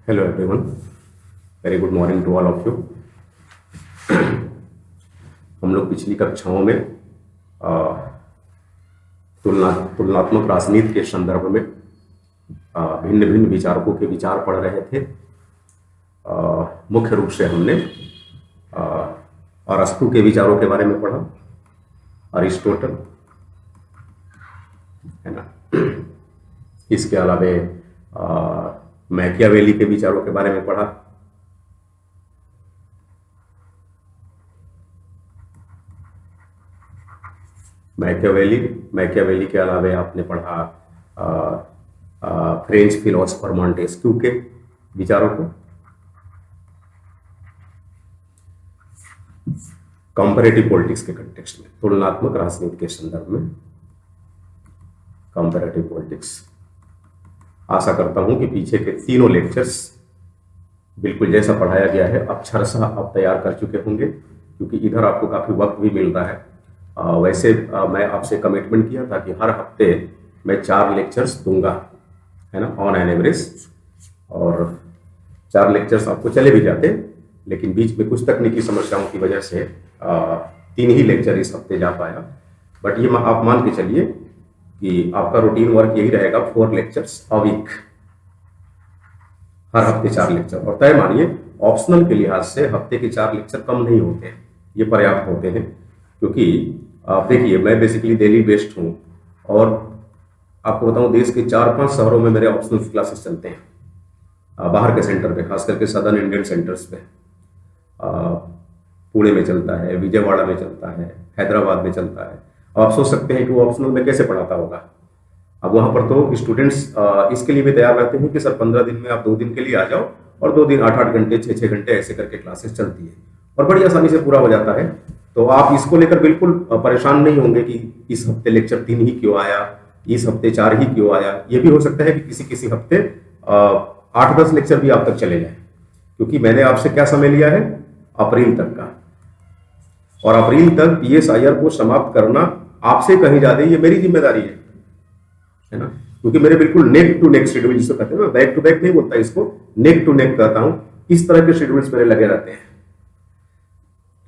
Hello everyone, very good morning to all of you. हम लोग पिछली कक्षाओं में अ, तुलनात्मक राजनीति के संदर्भ में भिन्न भिन्न विचारकों के विचार पढ़ रहे थे। मुख्य रूप से हमने अ, अरस्तु के विचारों के बारे में पढ़ा, अरिस्टोटल, है ना। इसके अलावे मैकियावेली के विचारों के बारे में पढ़ा। मैकियावेली के अलावे आपने पढ़ा फ्रेंच फिलोसफर मॉन्टेस्क्यू के विचारों को। कंपैरेटिव पॉलिटिक्स के कंटेक्स्ट में, तुलनात्मक राजनीति के संदर्भ में कंपैरेटिव पॉलिटिक्स। आशा करता हूं कि पीछे के तीनों लेक्चर्स बिल्कुल जैसा पढ़ाया गया है अक्षरशः आप तैयार कर चुके होंगे, क्योंकि इधर आपको काफी वक्त भी मिल रहा है। वैसे मैं आपसे कमिटमेंट किया था कि हर हफ्ते मैं 4 लेक्चर्स दूंगा, है ना, ऑन एन एवरेज। और 4 लेक्चर्स आपको चले भी जाते, लेकिन बीच में कुछ तकनीकी समस्याओं की वजह से 3 ही लेक्चर इस हफ्ते जा पाया। बट ये आप मान के चलिए कि आपका रूटीन वर्क यही रहेगा, 4 लेक्चर्स अ वीक, हर हफ्ते 4 लेक्चर। और तय मानिए ऑप्शनल के लिहाज से हफ्ते के 4 लेक्चर कम नहीं होते, ये पर्याप्त होते हैं। क्योंकि आप देखिए, मैं बेसिकली दिल्ली बेस्ड हूँ और आपको बताऊं देश के 4-5 शहरों में मेरे ऑप्शनल क्लासेस चलते हैं। बाहर के सेंटर पे, खास करके सदर्न इंडियन सेंटर्स पे, पुणे में चलता है, विजयवाड़ा में चलता है, हैदराबाद में चलता है। अब आप सोच सकते हैं कि वो ऑप्शनल में कैसे पढ़ाता होगा। अब वहां पर तो स्टूडेंट्स इसके लिए भी तैयार रहते हैं कि सर 15 दिन में आप 2 दिन के लिए आ जाओ, और 2 दिन 8-8 घंटे 6-6 घंटे ऐसे करके क्लासेस चलती है और बड़ी आसानी से पूरा हो जाता है। तो आप इसको लेकर बिल्कुल परेशान नहीं होंगे कि इस हफ्ते लेक्चर 3 ही क्यों आया, इस हफ्ते 4 ही क्यों आया। ये भी हो सकता है कि किसी किसी हफ्ते 8-10 लेक्चर भी आप तक चले जाए, क्योंकि मैंने आपसे क्या समय लिया है, अप्रैल तक का। और अप्रैल तक PSIR को समाप्त करना आपसे कहीं ज्यादा ये मेरी जिम्मेदारी है ना। क्योंकि मेरे बिल्कुल नेक टू नेक शेड्यूल, जिसको कहते हैं, मैं बैक टू बैक नहीं बोलता, इसको नेक टू नेक कहता हूं। इस तरह के शेड्यूल्स मेरे लगे रहते हैं।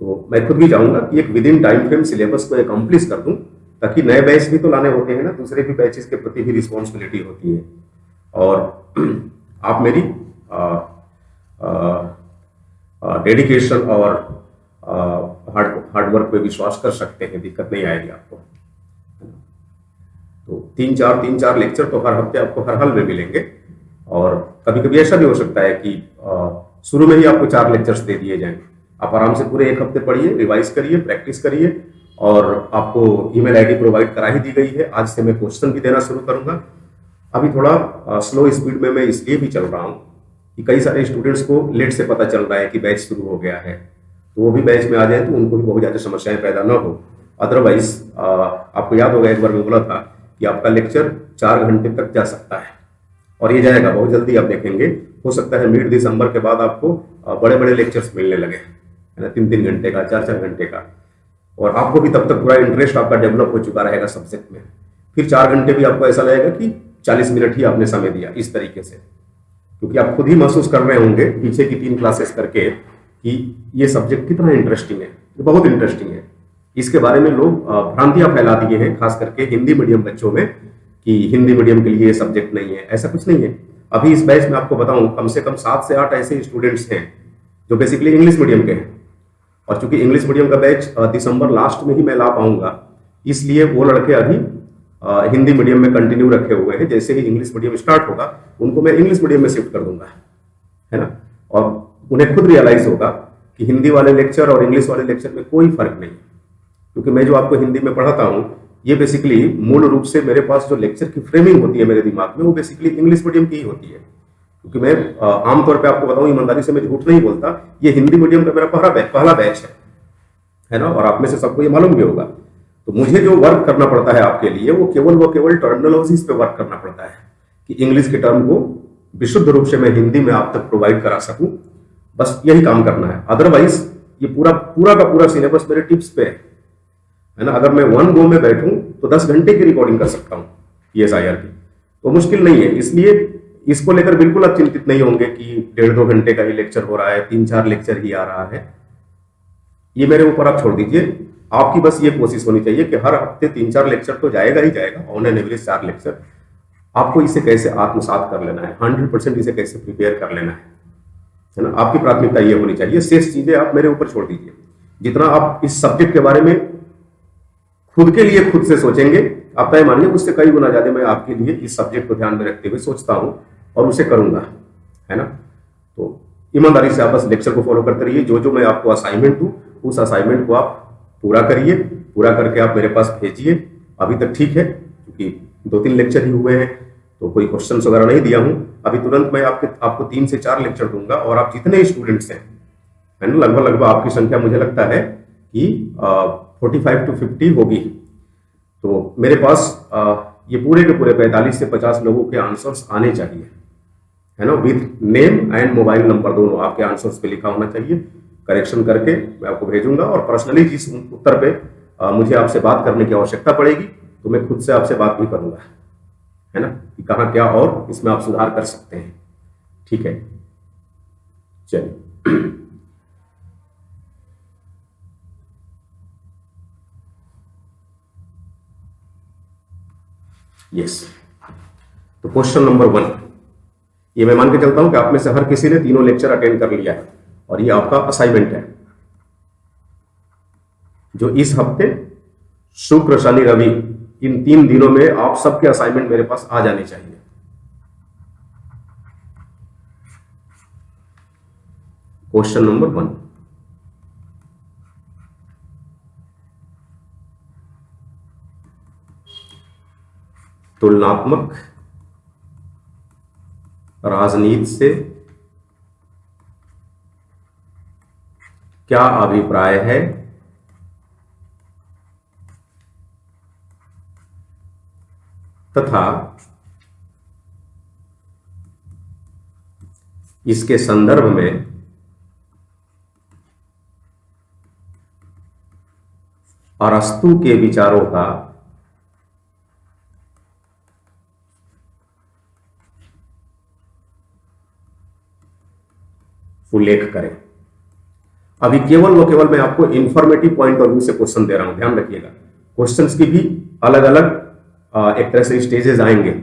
तो मैं खुद भी चाहूंगा कि एक with in time frame syllabus को अकम्प्लिश कर दूं, ताकि नए बैच भी तो लाने होते हैं ना, दूसरे भी बैचेस के प्रति भी रिस्पॉन्सिबिलिटी होती है। और आप मेरी डेडिकेशन और हार्ड वर्क पे विश्वास कर सकते हैं, दिक्कत नहीं आएगी आपको। तो 3-4 लेक्चर तो हर हफ्ते आपको हर हाल में मिलेंगे। और कभी कभी ऐसा भी हो सकता है कि शुरू में ही आपको 4 लेक्चर्स दे दिए जाएं। आप आराम से पूरे 1 हफ्ते पढ़िए, रिवाइज करिए, प्रैक्टिस करिए। और आपको ईमेल आईडी प्रोवाइड करा ही दी गई है। आज से मैं क्वेश्चन भी देना शुरू करूंगा। अभी थोड़ा स्लो स्पीड में मैं इसलिए भी चल रहा हूँ कि कई सारे स्टूडेंट्स को लेट से पता चल रहा है कि बैच शुरू हो गया है, तो वो भी बैच में आ जाए तो उनको भी बहुत ज्यादा समस्याएं पैदा ना हो। अदरवाइज आपको याद होगा, एक बार मैं बोला था कि आपका लेक्चर 4 घंटे तक जा सकता है, और ये जाएगा बहुत जल्दी। आप देखेंगे, हो सकता है मिड दिसंबर के बाद आपको बड़े बड़े लेक्चर्स मिलने लगे, है ना, 3-3 घंटे का, 4-4 घंटे का। और आपको भी तब तक पूरा इंटरेस्ट आपका डेवलप हो चुका रहेगा सब्जेक्ट में। फिर 4 घंटे भी आपको ऐसा लगेगा कि 40 मिनट ही आपने समय दिया, इस तरीके से। क्योंकि आप खुद ही महसूस कर रहे होंगे पीछे की 3 क्लासेस करके कि ये सब्जेक्ट कितना इंटरेस्टिंग है, ये बहुत इंटरेस्टिंग है। इसके बारे में लोग भ्रांतियां फैला दिए हैं, खास करके हिंदी मीडियम बच्चों में, कि हिंदी मीडियम के लिए ये सब्जेक्ट नहीं है। ऐसा कुछ नहीं है। अभी इस बैच में आपको बताऊं, कम से कम 7 से 8 ऐसे स्टूडेंट्स हैं जो बेसिकली इंग्लिश मीडियम के हैं। और चूंकि इंग्लिश मीडियम का बैच दिसंबर लास्ट में ही मैं ला पाऊंगा, इसलिए वो लड़के अभी हिंदी मीडियम में कंटिन्यू रखे हुए हैं। जैसे ही इंग्लिश मीडियम स्टार्ट होगा, उनको मैं इंग्लिश मीडियम में शिफ्ट कर दूंगा, है ना। और उन्हें खुद रियलाइज होगा कि हिंदी वाले लेक्चर और इंग्लिश वाले लेक्चर में कोई फर्क नहीं, क्योंकि मैं जो आपको हिंदी में पढ़ाता हूं, ये बेसिकली मूल रूप से मेरे पास जो लेक्चर की फ्रेमिंग होती है मेरे दिमाग में, वो बेसिकली इंग्लिश मीडियम की ही होती है। क्योंकि मैं आमतौर पे आपको बताऊं, ईमानदारी से मैं झूठ नहीं बोलता, ये हिंदी मीडियम का मेरा पहला बैच है ना। और आप में से सबको ये मालूम भी होगा। तो मुझे जो वर्क करना पड़ता है आपके लिए, वो केवल टर्मिनोलॉजीज पे वर्क करना पड़ता है, कि इंग्लिश के टर्म को विशुद्ध रूप से मैं हिंदी में आप तक प्रोवाइड करा सकूं। बस यही काम करना है। अदरवाइज ये पूरा का पूरा सिलेबस मेरे टिप्स पे है ना। अगर मैं 1 गो में बैठूं तो 10 घंटे की रिकॉर्डिंग कर सकता हूं PSIR की, तो मुश्किल नहीं है। इसलिए इसको लेकर बिल्कुल आप चिंतित नहीं होंगे कि 1.5-2 घंटे का ही लेक्चर हो रहा है, 3-4 लेक्चर ही आ रहा है। ये मेरे ऊपर आप छोड़ दीजिए। आपकी बस ये कोशिश होनी चाहिए कि हर हफ्ते 3-4 लेक्चर तो जाएगा ही जाएगा, ऑन एन एवरेज 4 लेक्चर। आपको इसे कैसे आत्मसात कर लेना है, 100% इसे कैसे प्रिपेयर कर लेना है ना। आपकी प्राथमिकता ये होनी चाहिए, शेष चीजें आप मेरे ऊपर छोड़ दीजिए। जितना आप इस सब्जेक्ट के बारे में खुद के लिए खुद से सोचेंगे, आप तय मानिए उससे कई गुना ज्यादा मैं आपके लिए इस सब्जेक्ट को ध्यान में रखते हुए सोचता हूं और उसे करूंगा, है ना। तो ईमानदारी से आप बस लेक्चर को फॉलो करते रहिए। जो जो मैं आपको असाइनमेंट दूं उस असाइनमेंट को आप पूरा करिए, पूरा करके आप मेरे पास भेजिए। अभी तक ठीक है, क्योंकि 2-3 लेक्चर ही हुए हैं तो कोई क्वेश्चंस वगैरह नहीं दिया हूं। अभी तुरंत मैं आपको 3 से 4 लेक्चर दूंगा और आप जितने स्टूडेंट्स हैं, है ना, लगभग आपकी संख्या मुझे लगता है कि 45 to 50 होगी। तो मेरे पास ये पूरे के पूरे 45 से 50 लोगों के आंसर्स आने चाहिए, है ना, with name and mobile number दोनों आपके आंसर्स पे लिखा होना चाहिए। करेक्शन करके मैं आपको भेजूंगा और पर्सनली जिस उत्तर पे मुझे आपसे बात करने की आवश्यकता पड़ेगी तो मैं खुद से आपसे बात भी करूंगा, है ना, कि कहाँ क्या और इसमें आप सुधार कर सकते हैं। ठीक है, चलिए। यस, तो क्वेश्चन नंबर 1, ये मैं मान के चलता हूं कि आप में से हर किसी ने तीनों लेक्चर अटेंड कर लिया है और ये आपका असाइनमेंट है, जो इस हफ्ते शुक्र शनि रवि इन 3 दिनों में आप सबके असाइनमेंट मेरे पास आ जाने चाहिए। क्वेश्चन नंबर 1, तुलनात्मक राजनीति से क्या अभिप्राय है तथा इसके संदर्भ में अरस्तु के विचारों का उल्लेख करें। अभी केवल मैं आपको इंफॉर्मेटिव पॉइंट ऑफ व्यू से क्वेश्चन दे रहा हूं, ध्यान रखिएगा। क्वेश्चंस की भी अलग अलग एक तरह से स्टेजेस आएंगे।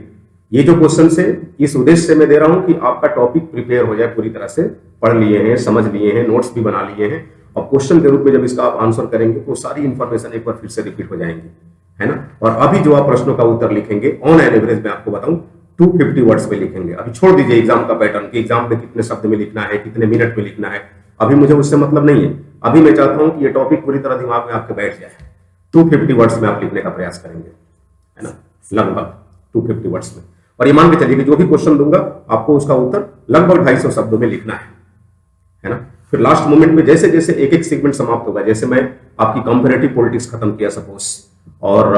ये जो क्वेश्चन है इस उद्देश्य से मैं दे रहा हूं कि आपका टॉपिक प्रिपेयर हो जाए, पूरी तरह से पढ़ लिए हैं, समझ लिए हैं, नोट्स भी बना लिए हैं, और क्वेश्चन के रूप में जब इसका आप आंसर करेंगे तो सारी इंफॉर्मेशन एक बार फिर से रिपीट हो जाएंगी, है ना। और अभी जो आप प्रश्नों का उत्तर लिखेंगे ऑन एन एवरेज मैं आपको बताऊं 250 वर्ड्स पे लिखेंगे। अभी छोड़ दीजिए एग्जाम का पैटर्न कि एग्जाम में कितने शब्द में लिखना है, कितने मिनट में लिखना है, अभी मुझे उससे मतलब नहीं है। अभी मैं चाहता हूं कि ये टॉपिक पूरी तरह दिमाग में आपके बैठ जाए। 250 वर्ड्स में आप लिखने का प्रयास करेंगे, है ना, लगभग 250 वर्ड्स में। और ये मान के चलिए कि जो भी क्वेश्चन दूंगा आपको उसका उत्तर लगभग 250 शब्दों में लिखना है ना। फिर लास्ट मोमेंट में जैसे जैसे एक एक सेगमेंट समाप्त होगा, जैसे मैं आपकी कंपैरेटिव पॉलिटिक्स खत्म किया सपोज, और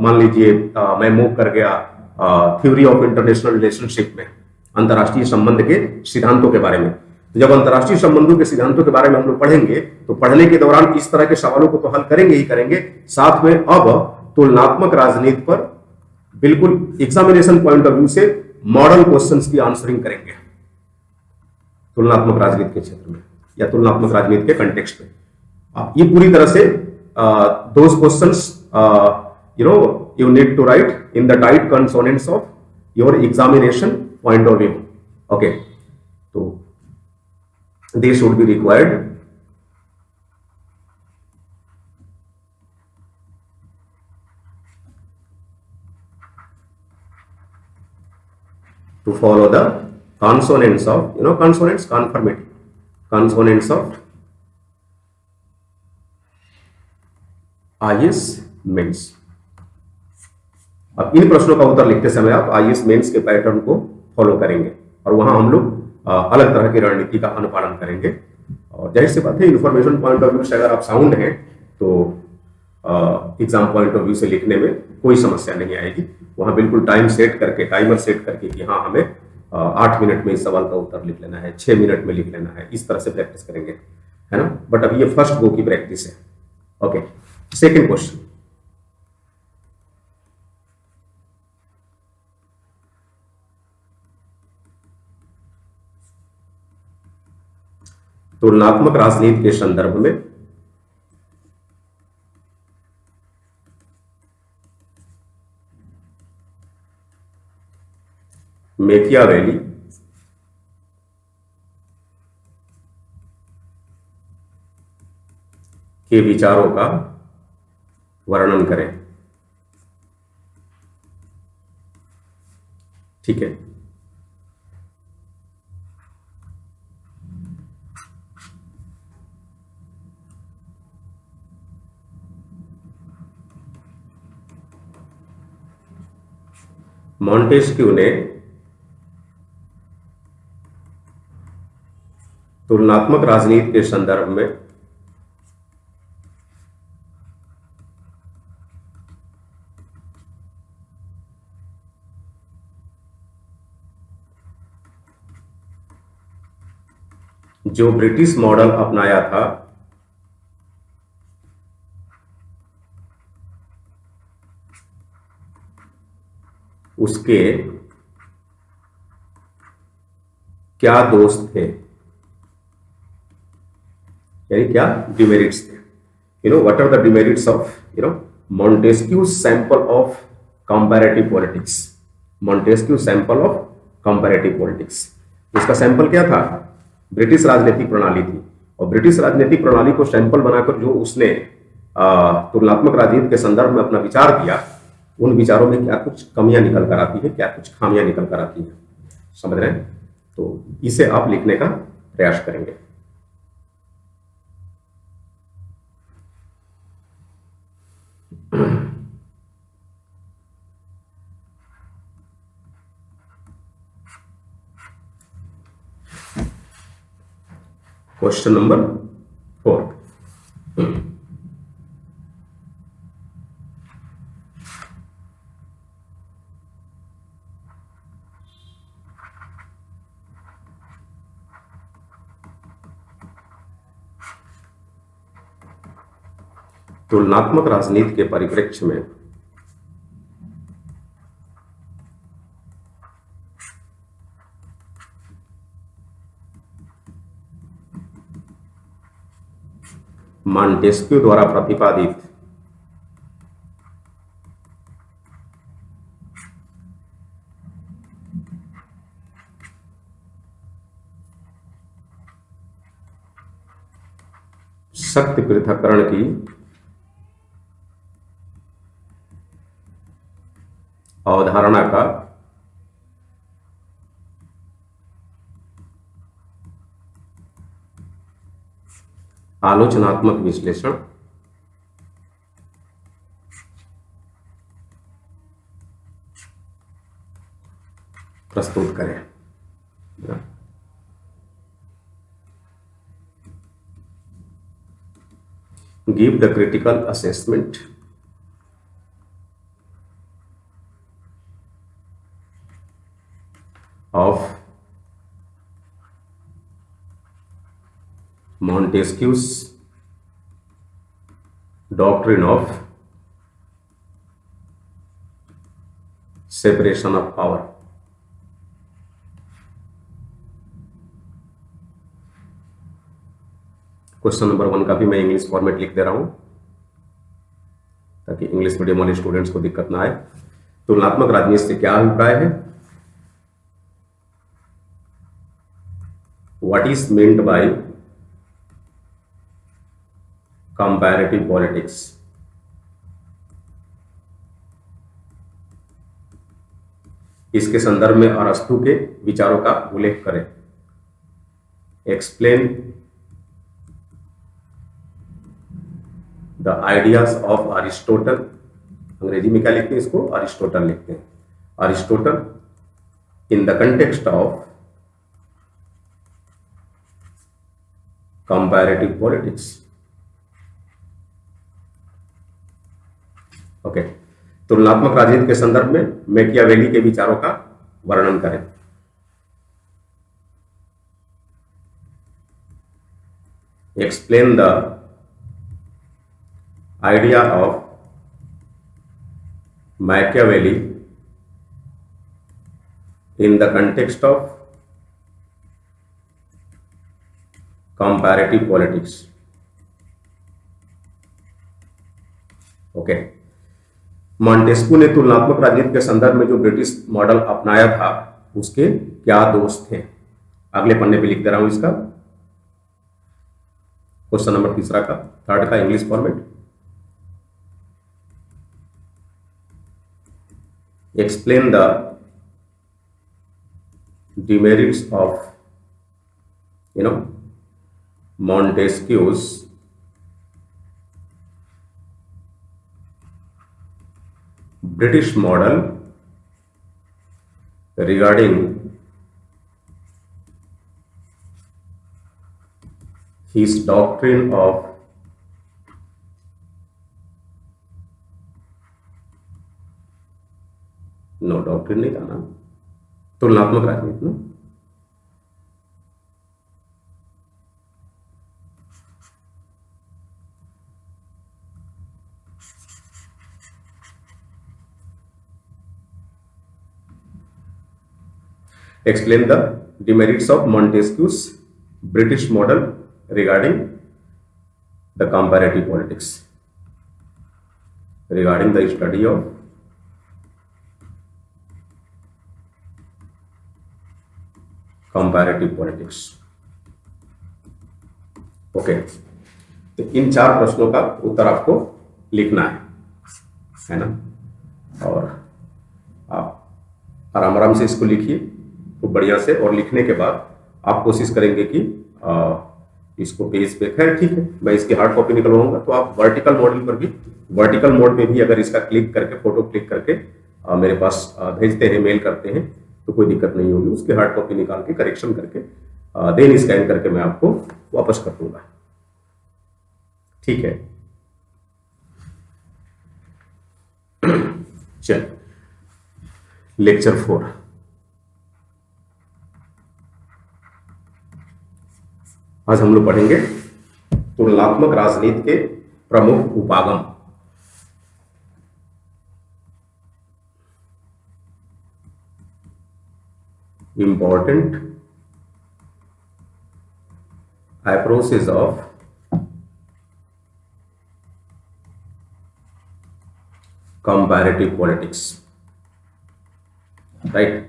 मान लीजिए मैं मूव कर गया थ्योरी ऑफ इंटरनेशनल रिलेशनशिप में, अंतर्राष्ट्रीय संबंध के सिद्धांतों के बारे में। तो जब अंतर्राष्ट्रीय संबंधों के सिद्धांतों के बारे में हम लोग पढ़ेंगे तो पढ़ने के दौरान इस तरह के सवालों को तो हल करेंगे ही करेंगे, साथ में अब तुलनात्मक राजनीति पर बिल्कुल एग्जामिनेशन पॉइंट ऑफ व्यू से मॉडल क्वेश्चंस की आंसरिंग करेंगे, तुलनात्मक राजनीति के क्षेत्र में या तुलनात्मक राजनीति के कंटेक्स्ट में। ये पूरी तरह से those questions you need to write in the tight consonants of your examination point of view. Okay, so they should be required to follow the consonants of, consonants, conformity, consonants of IS mains. अब इन प्रश्नों का उत्तर लिखते समय आप IS mains के pattern को फॉलो करेंगे और वहां हम लोग अलग तरह की रणनीति का अनुपालन करेंगे। और जाहिर सी बात है इंफॉर्मेशन पॉइंट ऑफ व्यू से अगर आप साउंड हैं तो एग्जाम पॉइंट ऑफ व्यू से लिखने में कोई समस्या नहीं आएगी। वहां बिल्कुल टाइम सेट करके, टाइमर सेट करके कि हाँ हमें 8 मिनट में इस सवाल का उत्तर लिख लेना है, 6 मिनट में लिख लेना है, इस तरह से प्रैक्टिस करेंगे, है ना। बट अभी ये फर्स्ट गो की प्रैक्टिस है। ओके, सेकेंड क्वेश्चन, तुलनात्मक राजनीति के संदर्भ में मैकियावेली के विचारों का वर्णन करें। ठीक है, मॉन्टेस्क्यू ने तुलनात्मक राजनीति के संदर्भ में जो ब्रिटिश मॉडल अपनाया था उसके क्या दोष थे, यानी क्या डिमेरिट्स थे। What are the demerits of Montesquieu sample of comparative politics. Montesquieu sample of comparative politics, उसका सैंपल क्या था? ब्रिटिश राजनीतिक प्रणाली थी, और ब्रिटिश राजनीतिक प्रणाली को सैंपल बनाकर जो उसने तुलनात्मक राजनीति के संदर्भ में अपना विचार दिया, उन विचारों में क्या कुछ कमियां निकल कर आती है, क्या कुछ खामियां निकल कर आती है। समझ रहे हैं? तो इसे आप लिखने का प्रयास करेंगे। क्वेश्चन नंबर 4, तुलनात्मक राजनीति के परिप्रेक्ष्य में मॉन्टेस्क्यू द्वारा प्रतिपादित शक्ति पृथक्करण की अवधारणा का आलोचनात्मक विश्लेषण प्रस्तुत करें। Give the critical assessment of Montesquieu's doctrine of separation of power। Question number 1 का भी मैं इंग्लिश फॉर्मेट लिख दे रहा हूं ताकि इंग्लिश मीडियम वाले स्टूडेंट्स को दिक्कत ना आए। तुलनात्मक राजनीति से क्या अभिप्राय है? What is meant by comparative politics? इसके संदर्भ में अरस्तु के विचारों का उल्लेख करें। Explain the ideas of Aristotle. अंग्रेजी में क्या लिखते हैं इसको? अरिस्टोटल लिखते हैं। Aristotle in the context of comparative politics. Okay, तुलनात्मक राजनीति के संदर्भ में मैकियावेली के विचारों का वर्णन करें। Explain the idea of Machiavelli in the context of comparative politics. Okay, Montesquieu ने तुलनात्मक राजनीति के संदर्भ में जो ब्रिटिश मॉडल अपनाया था उसके क्या दोष थे? अगले पन्ने पे लिख दे रहा हूं इसका, क्वेश्चन नंबर तीसरा का, थर्ड का English format. Explain the demerits of Montesquieu's British model regarding his doctrine of doctrine नहीं था ना, तुलनात्मक राजनीति ना। Explain the demerits of Montesquieu's British model regarding the comparative politics, regarding the study of comparative politics. Okay, तो इन चार प्रश्नों का उत्तर आपको लिखना है ना, और आप आराम से इसको लिखिए खूब बढ़िया से, और लिखने के बाद आप कोशिश करेंगे कि इसको पेज पे, खैर ठीक है मैं इसकी हार्ड कॉपी निकलवाऊंगा, तो आप वर्टिकल मॉडल पर भी, वर्टिकल मोड पे भी अगर इसका क्लिक करके फोटो क्लिक करके मेरे पास भेजते हैं, मेल करते हैं, तो कोई दिक्कत नहीं होगी। उसकी हार्ड कॉपी निकाल के करेक्शन करके देन स्कैन करके मैं आपको वापस कर दूंगा, ठीक है। चल, लेक्चर 4, आज हम लोग पढ़ेंगे तुलनात्मक राजनीति के प्रमुख उपागम। Important approaches of comparative politics, right.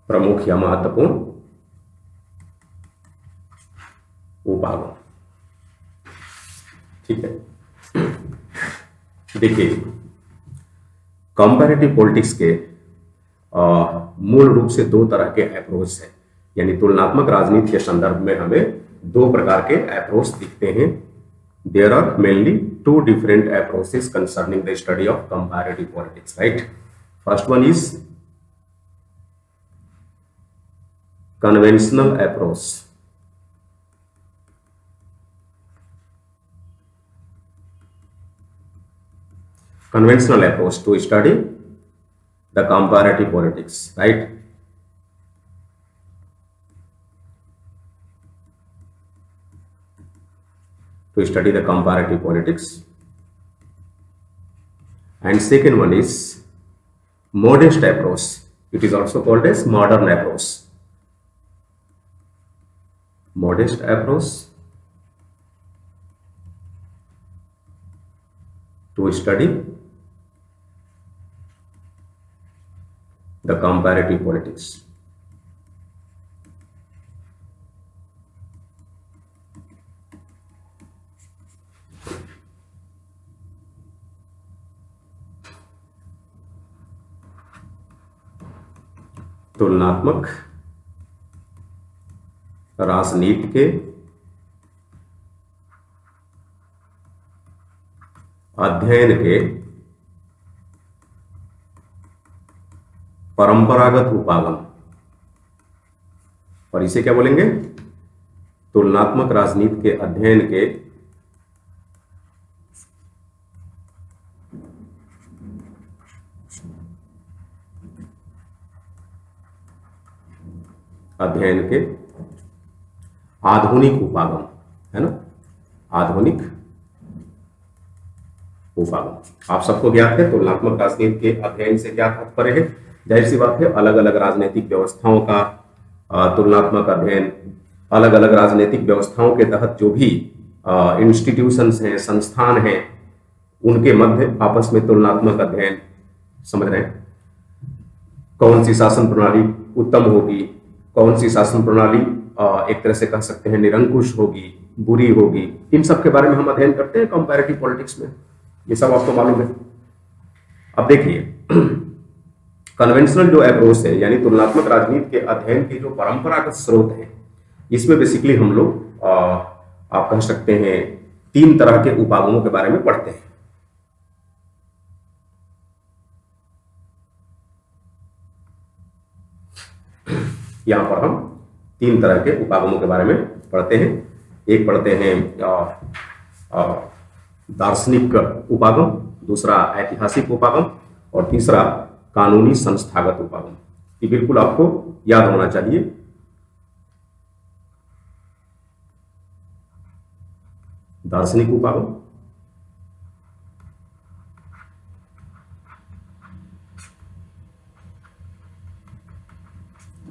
प्रमुख या महत्वपूर्ण उपागम, ठीक है। देखिए, कंपैरेटिव पॉलिटिक्स के मूल रूप से दो तरह के अप्रोच है, यानी तुलनात्मक राजनीति के संदर्भ में हमें दो प्रकार के अप्रोच दिखते हैं। There are mainly two different approaches concerning the study of comparative politics, right. First one is conventional approach. Conventional approach to study the comparative politics, right? To study the comparative politics. And second one is modest approach. It is also called as modern approach. Modest approach to study the comparative politics. तुलनात्मक राजनीति के अध्ययन के परंपरागत उपागम, और इसे क्या बोलेंगे? तुलनात्मक राजनीति के अध्ययन के आधुनिक उपागम, है ना, आधुनिक उपागम। आप सबको ज्ञात है तुलनात्मक राजनीति के अध्ययन से क्या तात्पर्य है। जाहिर सी बात है अलग अलग राजनीतिक व्यवस्थाओं का तुलनात्मक अध्ययन, अलग अलग राजनीतिक व्यवस्थाओं के तहत जो भी इंस्टीट्यूशंस हैं, संस्थान हैं, उनके मध्य आपस में तुलनात्मक अध्ययन, समझ रहे हैं, कौन सी शासन प्रणाली उत्तम होगी, कौन सी शासन प्रणाली एक तरह से कह सकते हैं निरंकुश होगी, बुरी होगी, इन सब के बारे में हम अध्ययन करते हैं कंपैरेटिव पॉलिटिक्स में। ये सब आपको मालूम है। अब देखिए कन्वेंशनल जो अप्रोच है यानी तुलनात्मक राजनीति के अध्ययन के जो परंपरागत स्रोत हैं, इसमें बेसिकली हम लोग आप कह सकते हैं 3 तरह के उपागमों के बारे में पढ़ते हैं। यहां पर हम 3 तरह के उपागमों के बारे में पढ़ते हैं। एक पढ़ते हैं दार्शनिक उपागम, दूसरा ऐतिहासिक उपागम और तीसरा कानूनी संस्थागत उपागम। ये बिल्कुल आपको याद होना चाहिए। दार्शनिक उपागम,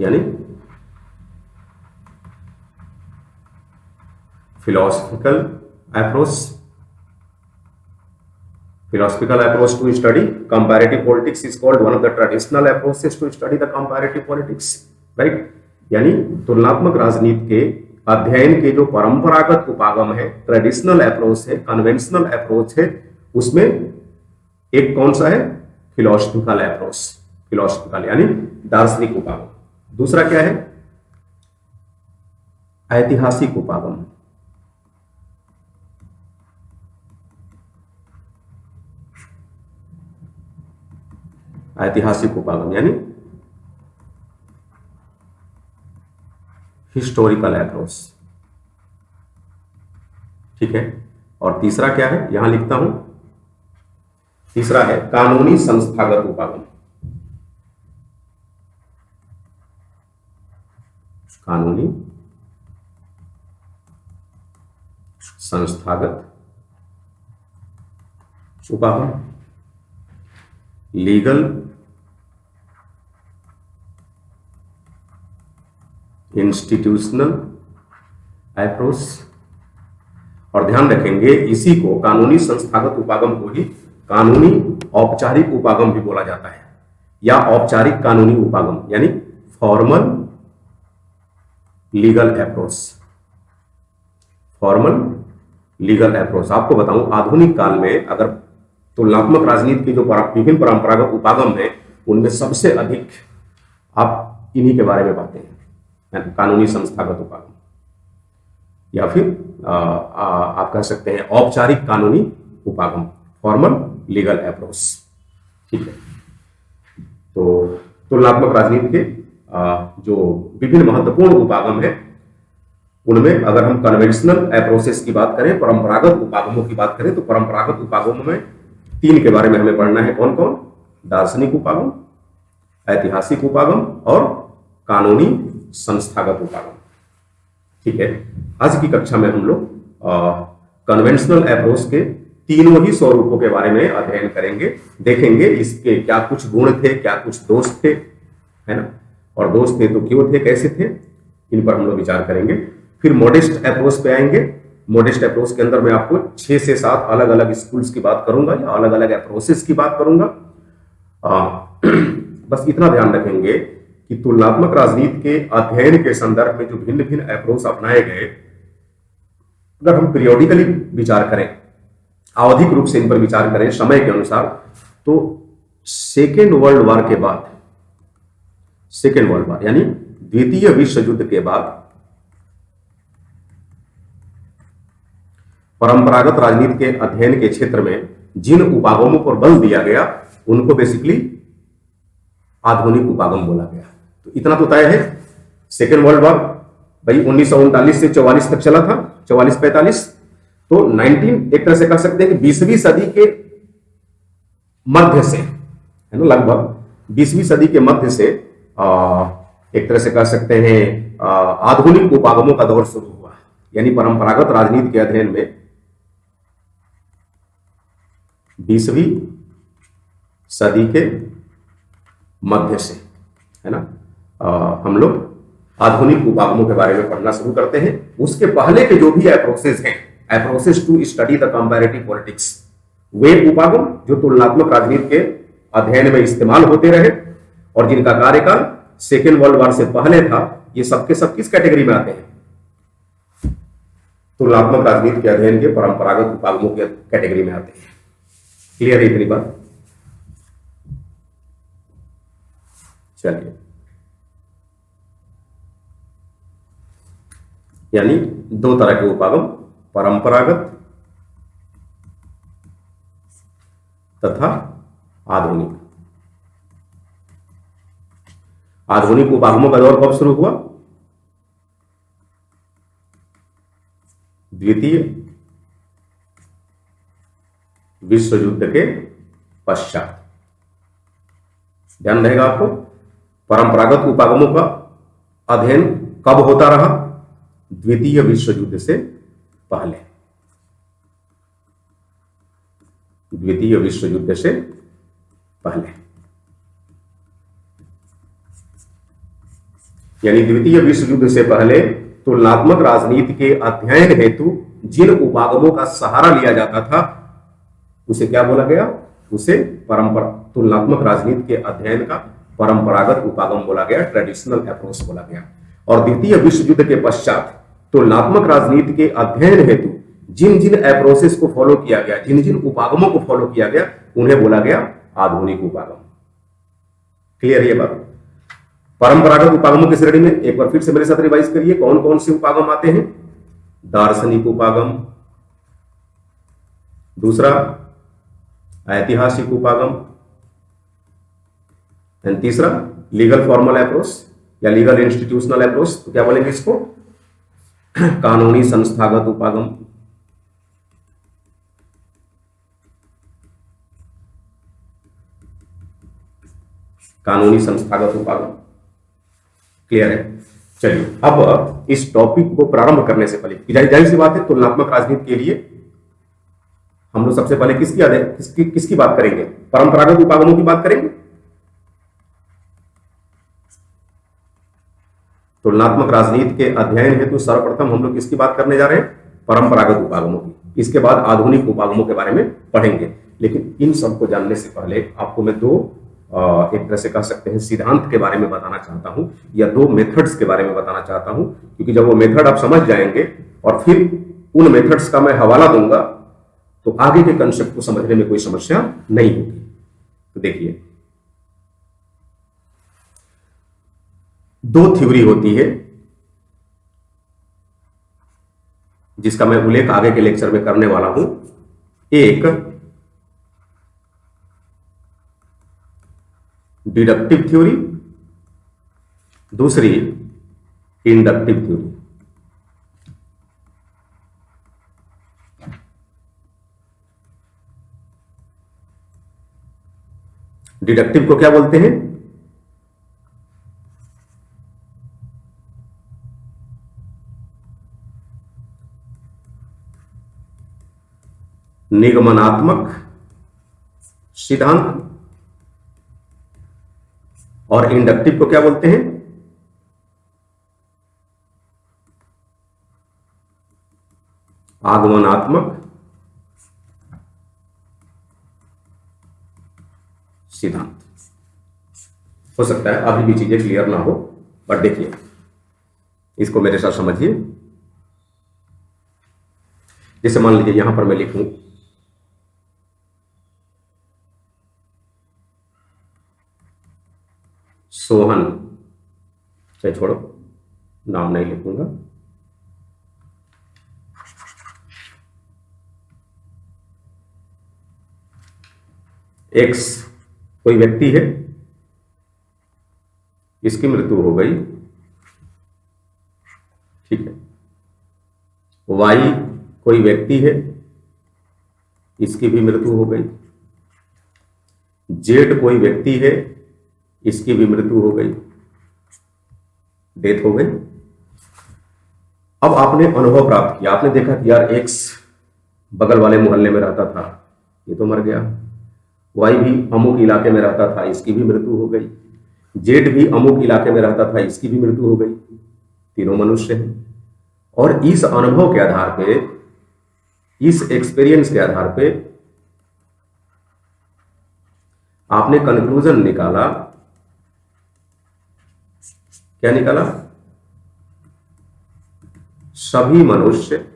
यानी philosophical approach to study comparative politics is called one of the traditional approaches to study the comparative politics, right? यानी तुलनात्मक राजनीति के अध्ययन के जो परंपरागत उपागम है, ट्रेडिशनल अप्रोच है, कन्वेंशनल अप्रोच है, उसमें एक कौन सा है? फिलोसफिकल अप्रोच, फिलोसफिकल यानी दार्शनिक उपागम। दूसरा क्या है? ऐतिहासिक उपागम। ऐतिहासिक उपागम यानी हिस्टोरिकल अप्रोच, ठीक है। और तीसरा क्या है? यहां लिखता हूं, तीसरा है कानूनी संस्थागत उपागम। कानूनी संस्थागत उपागम, लीगल इंस्टीट्यूशनल अप्रोच। और ध्यान रखेंगे इसी को, कानूनी संस्थागत उपागम को ही कानूनी औपचारिक उपागम भी बोला जाता है, या औपचारिक कानूनी उपागम यानी formal legal approach. Formal legal approach. आपको बताऊं आधुनिक काल में अगर तुलनात्मक राजनीति की जो विभिन्न परंपरागत उपागम है उनमें सबसे अधिक आप इन्हीं के बारे में पाते हैं, कानूनी संस्थागत उपागम, या फिर आप कह सकते हैं औपचारिक कानूनी उपागम, फॉर्मल लीगल अप्रोच, ठीक है। तो तुलनात्मक राजनीति के जो विभिन्न महत्वपूर्ण उपागम है उनमें अगर हम कन्वेंशनल अप्रोचेस की बात करें, परंपरागत उपागमों की बात करें, तो परंपरागत उपागमों में 3 के बारे में हमें पढ़ना है। कौन कौन? दार्शनिक उपागम, ऐतिहासिक उपागम और कानूनी संस्थागत उपागम, ठीक है। आज की कक्षा में हम लोग कन्वेंशनल अप्रोच के तीनों ही स्वरूपों के बारे में अध्ययन करेंगे, देखेंगे इसके क्या कुछ गुण थे, क्या कुछ दोष थे, है ना, और दोष थे तो क्यों थे, कैसे थे, इन पर हम लोग विचार करेंगे। फिर मॉडेस्ट अप्रोच पे आएंगे। मॉडेस्ट अप्रोच के अंदर मैं आपको 6 से 7 अलग अलग स्कूल्स की बात करूंगा या अलग अलग अप्रोचेस की बात करूंगा। बस इतना ध्यान रखेंगे कि तुलनात्मक राजनीति के अध्ययन के संदर्भ में जो भिन्न भिन्न अप्रोच अपनाए गए, अगर हम पीरियोडिकली विचार करें, आवधिक रूप से इन पर विचार करें समय के अनुसार, तो सेकेंड वर्ल्ड वॉर के बाद, सेकेंड वर्ल्ड वॉर यानी द्वितीय विश्व युद्ध के बाद परंपरागत राजनीति के अध्ययन के क्षेत्र में जिन उपागमों पर बल दिया गया उनको बेसिकली आधुनिक उपागम बोला गया। तो इतना तो तय है। सेकेंड वर्ल्ड वॉर भाई 1939 से 44 तक चला था, 44-45, तो 19 एक तरह से कह सकते हैं कि 20वीं सदी के मध्य से, है ना, लगभग 20वीं सदी के मध्य से एक तरह से कह सकते हैं आधुनिक उपागमों का दौर शुरू हुआ। यानी परंपरागत राजनीति के अध्ययन में 20वीं सदी के मध्य से, है ना, हम लोग आधुनिक उपागमों के बारे में पढ़ना शुरू करते हैं। उसके पहले के जो भी अप्रोचेस हैं, approaches to study the comparative politics, वे उपागम जो तुलनात्मक राजनीति के अध्ययन में इस्तेमाल होते रहे और जिनका कार्यकाल सेकेंड वर्ल्ड वॉर से पहले था, ये सबके सब किस कैटेगरी में आते हैं? तुलनात्मक राजनीति के अध्ययन के परंपरागत उपागमों के कैटेगरी में आते हैं। क्लियर है इतनी बात? चलिए, यानी दो तरह के उपागम, परंपरागत तथा आधुनिक। आधुनिक उपागमों का दौर कब शुरू हुआ? द्वितीय विश्व युद्ध के पश्चात। ध्यान रहेगा आपको, परंपरागत उपागमों का अध्ययन कब होता रहा? द्वितीय विश्व युद्ध से पहले। द्वितीय विश्व युद्ध से पहले, यानी द्वितीय विश्व युद्ध से पहले तुलनात्मक राजनीति के अध्ययन हेतु जिन उपागमों का सहारा लिया जाता था उसे क्या बोला गया? उसे तुलनात्मक राजनीति के अध्ययन का परंपरागत उपागम बोला गया, ट्रेडिशनल अप्रोच बोला गया। और द्वितीय विश्व युद्ध के पश्चात तुलनात्मक राजनीति के अध्ययन हेतु जिन जिन अप्रोचेस को फॉलो किया गया, जिन जिन उपागमों को फॉलो किया गया, उन्हें बोला गया आधुनिक उपागम। क्लियर है ये बात? परंपरागत उपागमों की श्रेणी में एक बार फिर से मेरे साथ रिवाइज करिए, कौन कौन से उपागम आते हैं? दार्शनिक उपागम, दूसरा ऐतिहासिक उपागम, एंड तीसरा लीगल फॉर्मल अप्रोच या लीगल इंस्टीट्यूशनल अप्रोच। तो क्या बोलेंगे इसको? कानूनी संस्थागत उपागम। कानूनी संस्थागत उपागम। क्लियर है? चलिए, अब इस टॉपिक को प्रारंभ करने से पहले जाहिर सी बात है, तुलनात्मक राजनीति के लिए हम लोग सबसे पहले किसकी बात करेंगे? परंपरागत उपागमों की बात करेंगे। तुलनात्मक राजनीति के अध्ययन हेतु सर्वप्रथम हम लोग किसकी बात करने जा रहे हैं? परंपरागत उपागमों की। इसके बाद आधुनिक उपागमों के बारे में पढ़ेंगे। लेकिन इन सबको जानने से पहले आपको मैं दो एक तरह से कह सकते हैं सिद्धांत के बारे में बताना चाहता हूं, या दो मेथड्स के बारे में बताना चाहता हूं, क्योंकि जब वो मेथड आप समझ जाएंगे और फिर उन मेथड्स का मैं हवाला दूंगा तो आगे के कंसेप्ट को समझने में कोई समस्या नहीं होगी। तो देखिए, दो थ्योरी होती है जिसका मैं उल्लेख आगे के लेक्चर में करने वाला हूं। एक डिडक्टिव थ्योरी, दूसरी इंडक्टिव थ्योरी। डिडक्टिव को क्या बोलते हैं? निगमनात्मक सिद्धांत। और इंडक्टिव को क्या बोलते हैं? आगमनात्मक सिद्धांत। हो सकता है अभी भी चीजें क्लियर ना हो, बट देखिए, इसको मेरे साथ समझिए। जैसे मान लीजिए यहां पर मैं लिखूं सोहन, चाहे छोड़ो, नाम नहीं लिखूंगा। एक्स कोई व्यक्ति है, इसकी मृत्यु हो गई, ठीक है। वाई कोई व्यक्ति है, इसकी भी मृत्यु हो गई। जेड कोई व्यक्ति है, इसकी भी मृत्यु हो गई, डेथ हो गई। अब आपने अनुभव प्राप्त किया, आपने देखा कि यार एक्स बगल वाले मोहल्ले में रहता था, ये तो मर गया। वाई भी अमुक इलाके में रहता था, इसकी भी मृत्यु हो गई। जेड भी अमुक इलाके में रहता था, इसकी भी मृत्यु हो गई। तीनों मनुष्य हैं। और इस अनुभव के आधार पे, इस एक्सपीरियंस के आधार पे आपने कंक्लूजन निकाला। क्या निकाला? सभी मनुष्य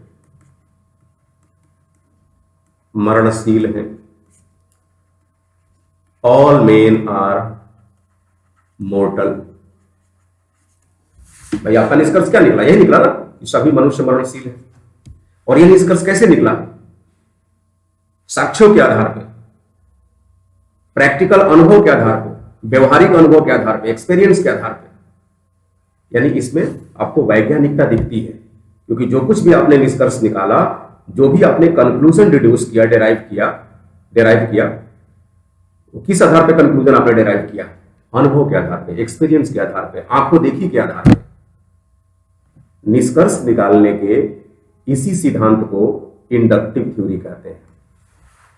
मरणशील हैं। All men are mortal. भाई आपका निष्कर्ष क्या निकला? यही निकला ना कि सभी मनुष्य मरणशील हैं। और यह निष्कर्ष कैसे निकला? साक्ष्यों के आधार पर, प्रैक्टिकल अनुभव के आधार पर, व्यवहारिक अनुभव के आधार पर, एक्सपीरियंस के आधार पर। यानी इसमें आपको वैज्ञानिकता दिखती है, क्योंकि जो कुछ भी आपने निष्कर्ष निकाला, जो भी आपने कंक्लूजन डिड्यूस किया, डेराइव किया, वो किस आधार पे कंक्लूजन आपने डेराइव किया? अनुभव के आधार पे, एक्सपीरियंस के आधार पे, आंखों देखी के आधार पे। निष्कर्ष निकालने के इसी सिद्धांत को इंडक्टिव थ्योरी कहते हैं।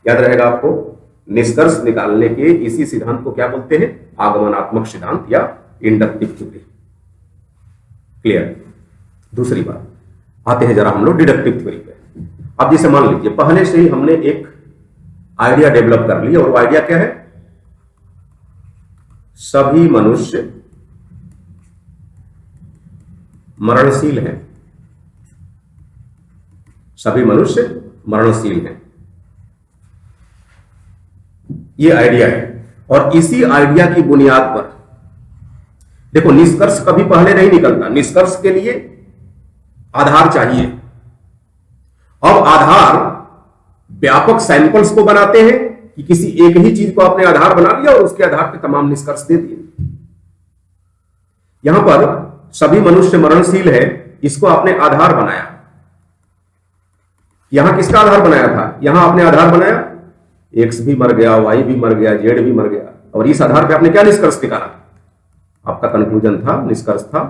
याद रहेगा आपको, निष्कर्ष निकालने के इसी सिद्धांत को क्या बोलते हैं? आगमनात्मक सिद्धांत या इंडक्टिव थ्योरी। क्लियर? दूसरी बात, आते हैं जरा हम लोग डिडक्टिव थ्योरी पे। अब जैसे मान लीजिए पहले से ही हमने एक आइडिया डेवलप कर लिया, और वो आइडिया क्या है? सभी मनुष्य मरणशील हैं। सभी मनुष्य मरणशील हैं, ये आइडिया है। और इसी आइडिया की बुनियाद पर देखो, निष्कर्ष कभी पहले नहीं निकलता। निष्कर्ष के लिए आधार चाहिए। अब आधार व्यापक सैंपल्स को बनाते हैं कि किसी एक ही चीज को आपने आधार बना लिया और उसके आधार पर तमाम निष्कर्ष दे दिए। यहां पर सभी मनुष्य मरणशील है, इसको आपने आधार बनाया। यहां किसका आधार बनाया था? यहां आपने आधार बनाया, एक्स भी मर गया, वाई भी मर गया, जेड भी मर गया। और इस आधार पर आपने क्या निष्कर्ष निकाला? आपका कंक्लूजन था, निष्कर्ष था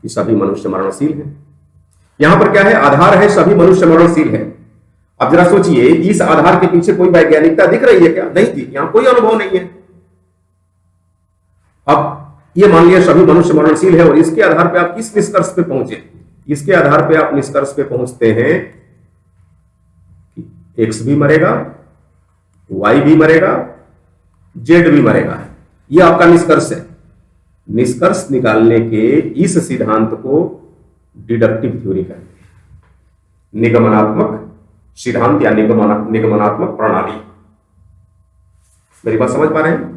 कि सभी मनुष्य मरणशील हैं। यहां पर क्या है? आधार है, सभी मनुष्य मरणशील है। अब जरा सोचिए, इस आधार के पीछे कोई वैज्ञानिकता दिख रही है क्या? नहीं थी। यहां कोई अनुभव नहीं है। अब ये मान लिया सभी मनुष्य मरणशील है, और इसके आधार पे आप किस निष्कर्ष पे पहुंचे? इसके आधार पे आप निष्कर्ष पे पहुंचते हैं कि एक्स भी मरेगा, वाई भी मरेगा, जेड भी मरेगा। ये आपका निष्कर्ष है। निष्कर्ष निकालने के इस सिद्धांत को डिडक्टिव थ्योरी कहते हैं। निगमनात्मक सिद्धांत या निगमनात्मक प्रणाली। मेरी बात समझ पा रहे हैं?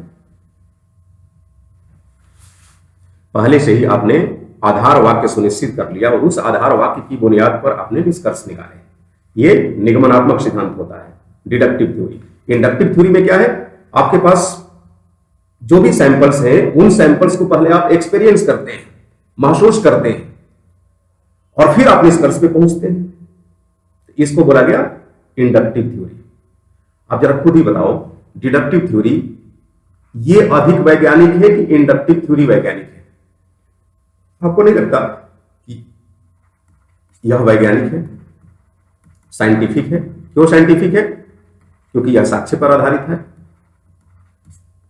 पहले से ही आपने आधार वाक्य सुनिश्चित कर लिया, और उस आधार वाक्य की बुनियाद पर आपने निष्कर्ष निकाले। ये निगमनात्मक सिद्धांत होता है, डिडक्टिव थ्योरी। इंडक्टिव थ्योरी में क्या है? आपके पास जो भी सैंपल्स हैं, उन सैंपल्स को पहले आप एक्सपीरियंस करते हैं, महसूस करते हैं, और फिर आप निष्कर्ष पे पहुंचते हैं। इसको बोला गया इंडक्टिव थ्योरी। आप जरा खुद ही बताओ, डिडक्टिव थ्योरी ये अधिक वैज्ञानिक है कि इंडक्टिव थ्योरी वैज्ञानिक है? आपको नहीं लगता कि यह वैज्ञानिक है, साइंटिफिक है? क्यों साइंटिफिक है? क्योंकि यह साक्ष्य पर आधारित है।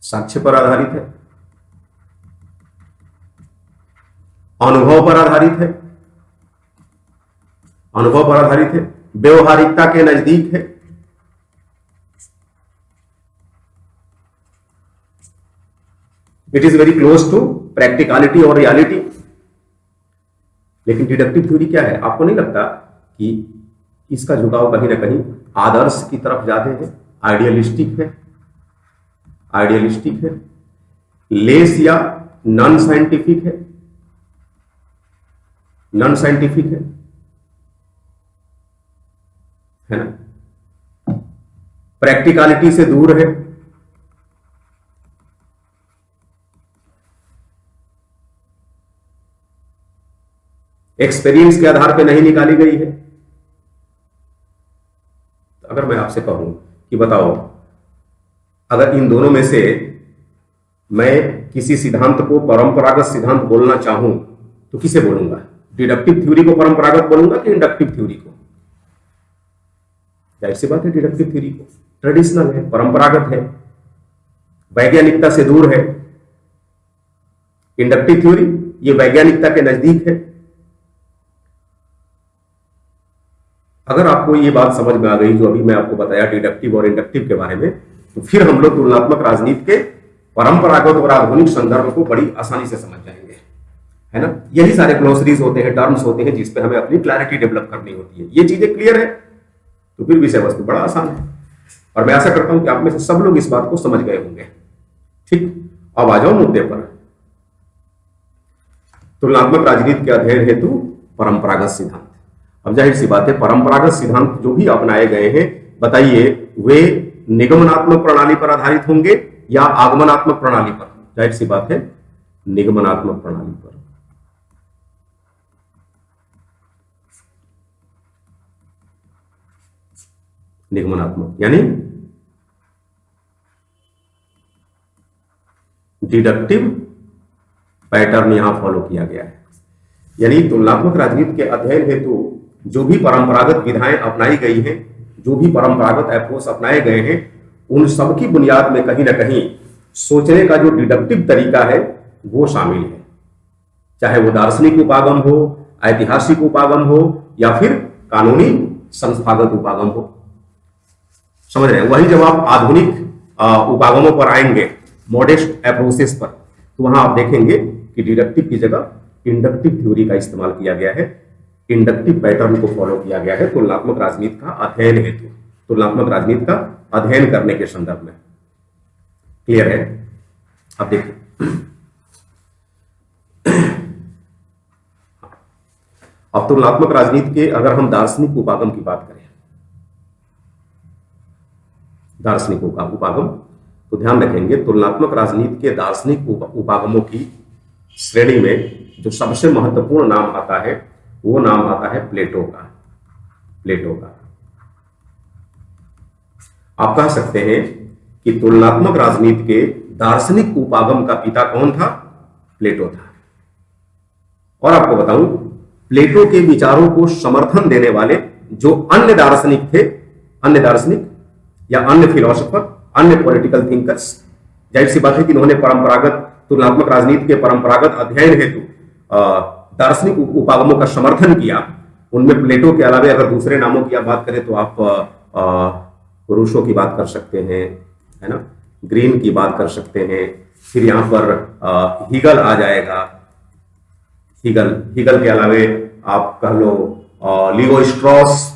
साक्ष्य पर आधारित है, अनुभव पर आधारित है, अनुभव पर आधारित है, व्यवहारिकता के नजदीक है। It is very close to practicality और रियलिटी। लेकिन डिडक्टिव थ्योरी क्या है? आपको नहीं लगता कि इसका झुकाव कहीं ना कहीं आदर्श की तरफ ज्यादा है, आइडियलिस्टिक है? आइडियलिस्टिक है, लेस या नॉन साइंटिफिक है? नॉन साइंटिफिक है ना? प्रैक्टिकलिटी से दूर है। एक्सपीरियंस के आधार पर नहीं निकाली गई है। अगर मैं आपसे कहूं कि बताओ, अगर इन दोनों में से मैं किसी सिद्धांत को परंपरागत सिद्धांत बोलना चाहूं तो किसे बोलूंगा? डिडक्टिव थ्योरी को परंपरागत बोलूंगा कि इंडक्टिव थ्योरी को? जाहिर सी बात है डिडक्टिव थ्योरी को। ट्रेडिशनल है, परंपरागत है, वैज्ञानिकता से दूर है। इंडक्टिव थ्योरी ये वैज्ञानिकता के नजदीक है। अगर आपको ये बात समझ में आ गई जो अभी मैं आपको बताया डिडक्टिव और इंडक्टिव के बारे में, तो फिर हम लोग तुलनात्मक राजनीति के परंपरागत और आधुनिक संदर्भ को बड़ी आसानी से समझ जाएंगे, है ना। यही सारे ग्लोसरीज होते हैं, टर्म्स होते हैं जिसपे हमें अपनी क्लैरिटी डेवलप करनी होती है। ये चीजें क्लियर है तो फिर विषय वस्तु बड़ा आसान है, और मैं आशा करता हूं कि आप में से सब लोग इस बात को समझ गए होंगे। ठीक, अब आ जाओ मुद्दे पर। तुलनात्मक राजनीति के अध्ययन हेतु परंपरागत सिद्धांत। अब जाहिर सी बात है, परंपरागत सिद्धांत जो भी अपनाए गए हैं, बताइए वे निगमनात्मक प्रणाली पर आधारित होंगे या आगमनात्मक प्रणाली पर? जाहिर सी बात है, निगमनात्मक प्रणाली पर। निगमनात्मक यानी डिडक्टिव पैटर्न यहां फॉलो किया गया है। यानी तुलनात्मक राजनीति के अध्ययन हेतु जो भी परंपरागत विधाएं अपनाई गई हैं, जो भी परंपरागत अप्रोच अपनाए गए हैं, उन सब की बुनियाद में कहीं ना कहीं सोचने का जो डिडक्टिव तरीका है वो शामिल है। चाहे वो दार्शनिक उपागम हो, ऐतिहासिक उपागम हो, या फिर कानूनी संस्थागत उपागम हो। समझ रहे हैं? वही जब आप आधुनिक उपागमों पर आएंगे, मॉडेस्ट अप्रोचेस पर, तो वहां आप देखेंगे कि डिडक्टिव की जगह इंडक्टिव थ्योरी का इस्तेमाल किया गया है, इंडक्टिव पैटर्न को फॉलो किया गया है तुलनात्मक राजनीति का अध्ययन हेतु, तुलनात्मक राजनीति का अध्ययन करने के संदर्भ में। क्लियर है? अब देखिए, अब तुलनात्मक राजनीति के अगर हम दार्शनिक उपागम की बात करें, दार्शनिक उपागम, तो ध्यान रखेंगे तुलनात्मक राजनीति के दार्शनिक उपागमों की श्रेणी में जो सबसे महत्वपूर्ण नाम आता है वो नाम आता है प्लेटो का। प्लेटो का आप कह सकते हैं कि तुलनात्मक राजनीति के दार्शनिक उपागम का पिता कौन था? प्लेटो था। और आपको बताऊं, प्लेटो के विचारों को समर्थन देने वाले जो अन्य दार्शनिक थे, अन्य दार्शनिक या अन्य फिलोसोफर, अन्य पॉलिटिकल थिंकर्स, जाहिर सी बात है कि इन्होंने परंपरागत तुलनात्मक राजनीति के परंपरागत अध्ययन हेतु दार्शनिक उपागमों का समर्थन किया। उनमें प्लेटो के अलावा अगर दूसरे नामों की आप बात करें तो आप रूसो की बात कर सकते हैं, है ना, ग्रीन की बात कर सकते हैं, फिर यहां पर हीगल आ जाएगा। हीगल के अलावे आप कह लो लियो स्ट्रॉस,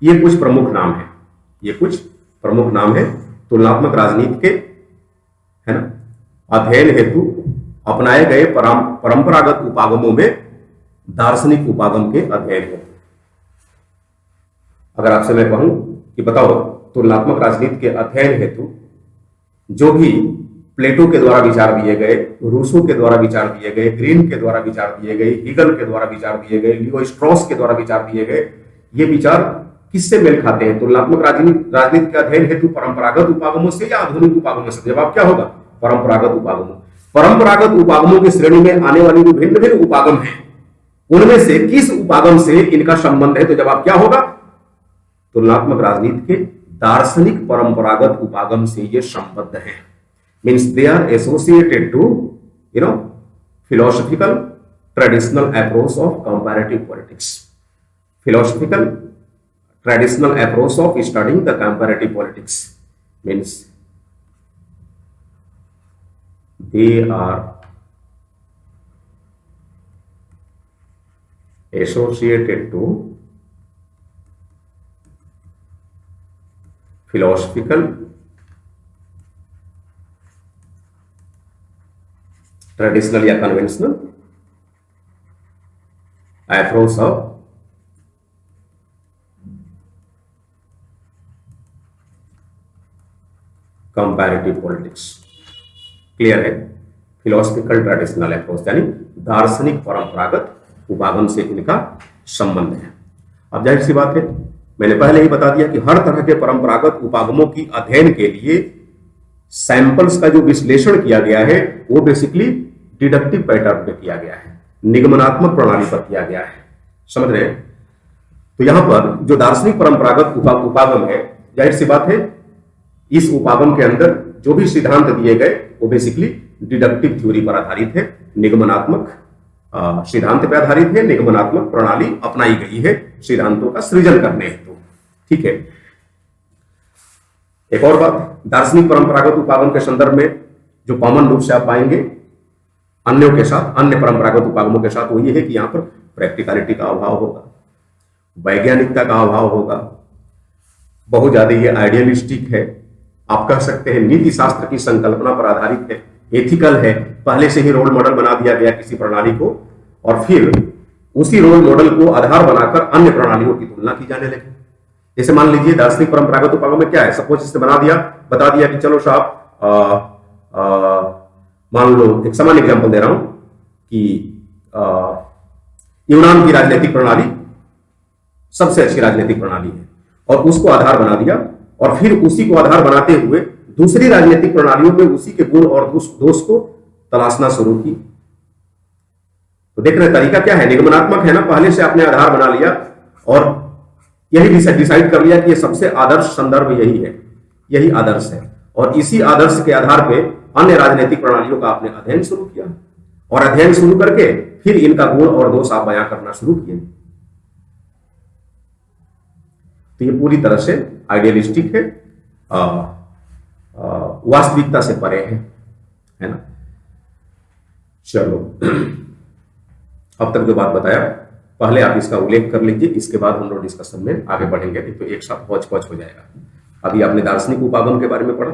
ये कुछ प्रमुख नाम है, ये कुछ प्रमुख नाम है तुलनात्मक राजनीति के, है ना, अध्ययन हेतु अपनाए गए परंपरागत उपागमों में दार्शनिक उपागम के अध्ययन हेतु। अगर आपसे मैं कहूं कि बताओ तुलनात्मक राजनीति के अध्ययन हेतु जो भी प्लेटो के द्वारा विचार दिए गए, रूसो के द्वारा विचार दिए गए, ग्रीन के द्वारा विचार दिए गए, हीगल के द्वारा विचार दिए गए, लियो स्ट्रॉस के द्वारा विचार दिए गए, ये विचार किससे मेल खाते हैं? तुलनात्मक राजनीति के अध्ययन हेतु परंपरागत उपागमों से या आधुनिक उपागमों से? जवाब क्या होगा? परंपरागत उपागमों। परंपरागत उपागमों की श्रेणी में आने वाली जो भिन्न भिन्न उपागम है, उनमें से किस उपागम से इनका संबंध है? तो जवाब क्या होगा? तुलनात्मक राजनीति के दार्शनिक परंपरागत उपागम से ये संबद्ध है। Means they are associated to philosophical traditional approach of comparative politics. Philosophical traditional approach of studying the comparative politics means they are associated to philosophical traditional या conventional approach of comparative politics. Clear है? Philosophical traditional approach यानी दार्शनिक परंपरागत उपागम से इनका संबंध है। अब जाहिर सी बात है, मैंने पहले ही बता दिया कि हर तरह के परंपरागत उपागमों की अध्ययन के लिए सैंपल्स का जो विश्लेषण किया गया है वो बेसिकली डिडक्टिव पैटर्न पे किया गया है, निगमनात्मक प्रणाली पर किया गया है। समझ रहे हैं? तो यहां पर जो दार्शनिक परंपरागत उपागम है, जाहिर सी बात है इस उपागम के अंदर जो भी सिद्धांत दिए गए वो बेसिकली डिडक्टिव थ्योरी पर आधारित है, निगमनात्मक सिद्धांत पर आधारित है, निगमनात्मक प्रणाली अपनाई गई है सिद्धांतों का सृजन करने हेतु। ठीक है। एक और बात, दार्शनिक परंपरागत उपागम के संदर्भ में जो कॉमन रूप से आप पाएंगे अन्यों के साथ, अन्य परंपरागत उपागमों के साथ, वो ये है कि यहां पर प्रैक्टिकलिटी का अभाव होगा, वैज्ञानिकता का अभाव होगा, बहुत ज्यादा ये आइडियलिस्टिक है, आप कह सकते हैं नीति शास्त्र की संकल्पना पर आधारित है, एथिकल है, पहले से ही रोल मॉडल बना दिया गया किसी प्रणाली को और फिर उसी रोल मॉडल को आधार बनाकर अन्य प्रणालियों की तुलना की जाने लगी। जैसे मान लीजिए दार्शनिक परंपरागत उपागम में क्या है, सपोज इसने बता दिया कि चलो साहब मान लो, एक सामान्य एग्जांपल दे रहा हूं कि यूनान की राजनीतिक प्रणाली सबसे अच्छी राजनीतिक प्रणाली है और उसको आधार बना दिया और फिर उसी को आधार बनाते हुए दूसरी राजनीतिक प्रणालियों में उसी के गुण और दोष को तलाशना शुरू की। तो देख रहे तरीका क्या है, निगमनात्मक है ना, पहले से आपने आधार बना लिया और यही डिसाइड कर लिया कि ये सबसे आदर्श संदर्भ यही है, यही आदर्श है, और इसी आदर्श के आधार पे अन्य राजनीतिक प्रणालियों का आपने अध्ययन शुरू किया और अध्ययन शुरू करके फिर इनका गुण और दोष आप बयां करना शुरू किए। तो ये पूरी तरह से आइडियलिस्टिक है, वास्तविकता से परे है ना। चलो अब तक जो बात बताया पहले आप इसका उल्लेख कर लीजिए, इसके बाद हम लोग डिस्कशन में आगे बढ़ेंगे, तो एक साथ पहुंच हो जाएगा। अभी आपने दार्शनिक उपागम के बारे में पढ़ा,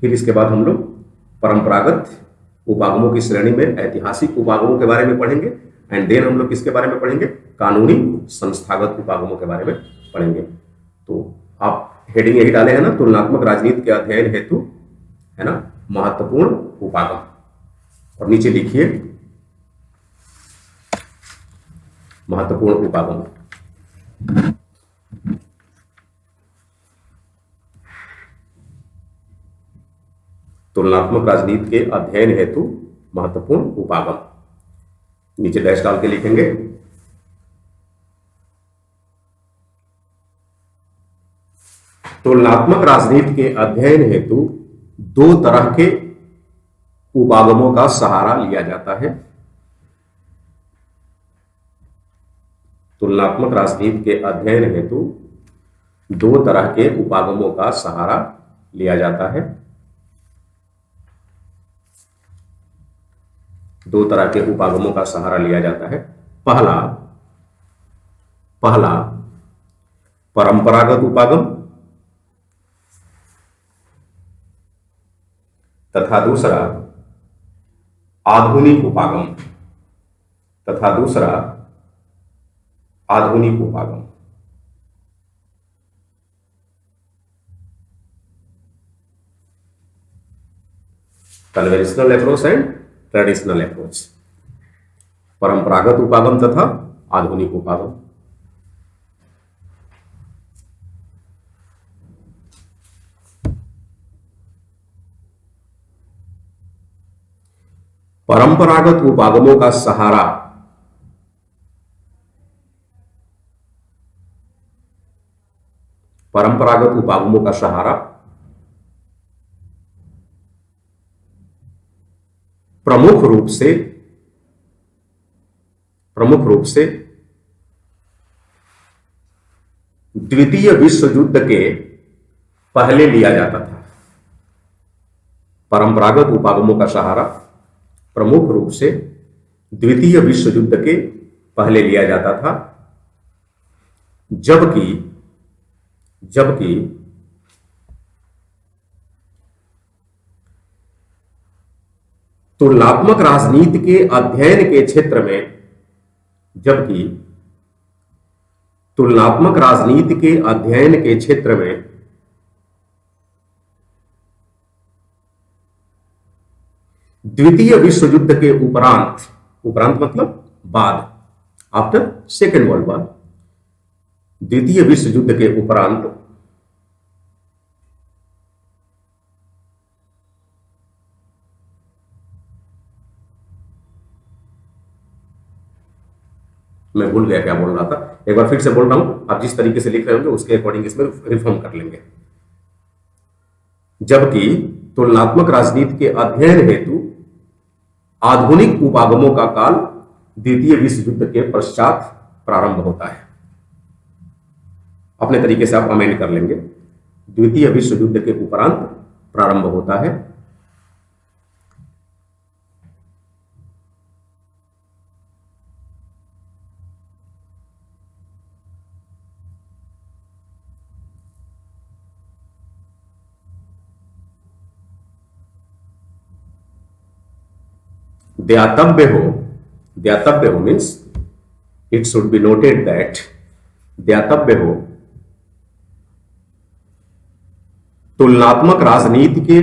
फिर इसके बाद हम लोग परंपरागत उपागमों की श्रेणी में ऐतिहासिक उपागमों के बारे में पढ़ेंगे एंड देन हम लोग किसके बारे में पढ़ेंगे, कानूनी संस्थागत उपागमों के बारे में पढ़ेंगे। तो आप हेडिंग यही डाले हैं ना, तुलनात्मक राजनीति के अध्ययन हेतु, है ना, महत्वपूर्ण उपागम, और नीचे लिखिए महत्वपूर्ण उपागम। तुलनात्मक राजनीति के अध्ययन हेतु महत्वपूर्ण उपागम, नीचे डैश डाल के लिखेंगे। तुलनात्मक राजनीति के अध्ययन हेतु दो तरह के उपागमों का सहारा लिया जाता है। तुलनात्मक राजनीति के अध्ययन हेतु दो तरह के उपागमों का सहारा लिया जाता है। दो तरह के उपागमों का सहारा लिया जाता है। पहला परंपरागत उपागम तथा दूसरा आधुनिक उपागम conventional approach and traditional approach, परंपरागत उपागम तथा आधुनिक उपागम। परंपरागत उपागमों का सहारा प्रमुख रूप से द्वितीय विश्व युद्ध के पहले लिया जाता था। परंपरागत उपागमों का सहारा प्रमुख रूप से द्वितीय विश्व युद्ध के पहले लिया जाता था, जबकि तुलनात्मक राजनीति के अध्ययन के क्षेत्र में द्वितीय विश्व युद्ध के उपरांत मतलब बाद, आफ्टर सेकेंड वर्ल्ड वॉर, द्वितीय विश्व युद्ध के उपरांत मैं भूल गया क्या बोल रहा था, एक बार फिर से बोल रहा हूं, आप जिस तरीके से लिख रहे होंगे उसके अकॉर्डिंग इसमें रिफॉर्म कर लेंगे। जबकि तुलनात्मक राजनीति के अध्ययन हेतु आधुनिक उपागमों का काल द्वितीय विश्व युद्ध के पश्चात प्रारंभ होता है। अपने तरीके से आप अमेंड कर लेंगे, द्वितीय विश्व युद्ध के उपरांत प्रारंभ होता है। ज्ञातव्य हो means it should be noted that ज्ञातव्य हो तुलनात्मक राजनीति के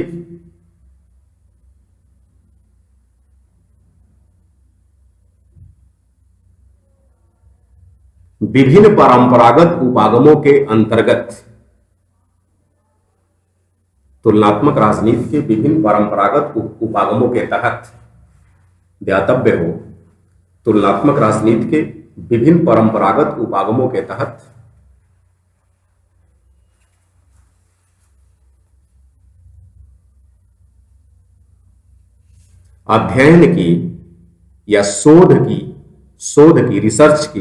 विभिन्न परंपरागत उपागमों के अंतर्गत, तुलनात्मक राजनीति के विभिन्न परंपरागत उपागमों के तहत, ज्ञातव्य हो तुलनात्मक राजनीति के विभिन्न परंपरागत उपागमों के तहत अध्ययन की या शोध की रिसर्च की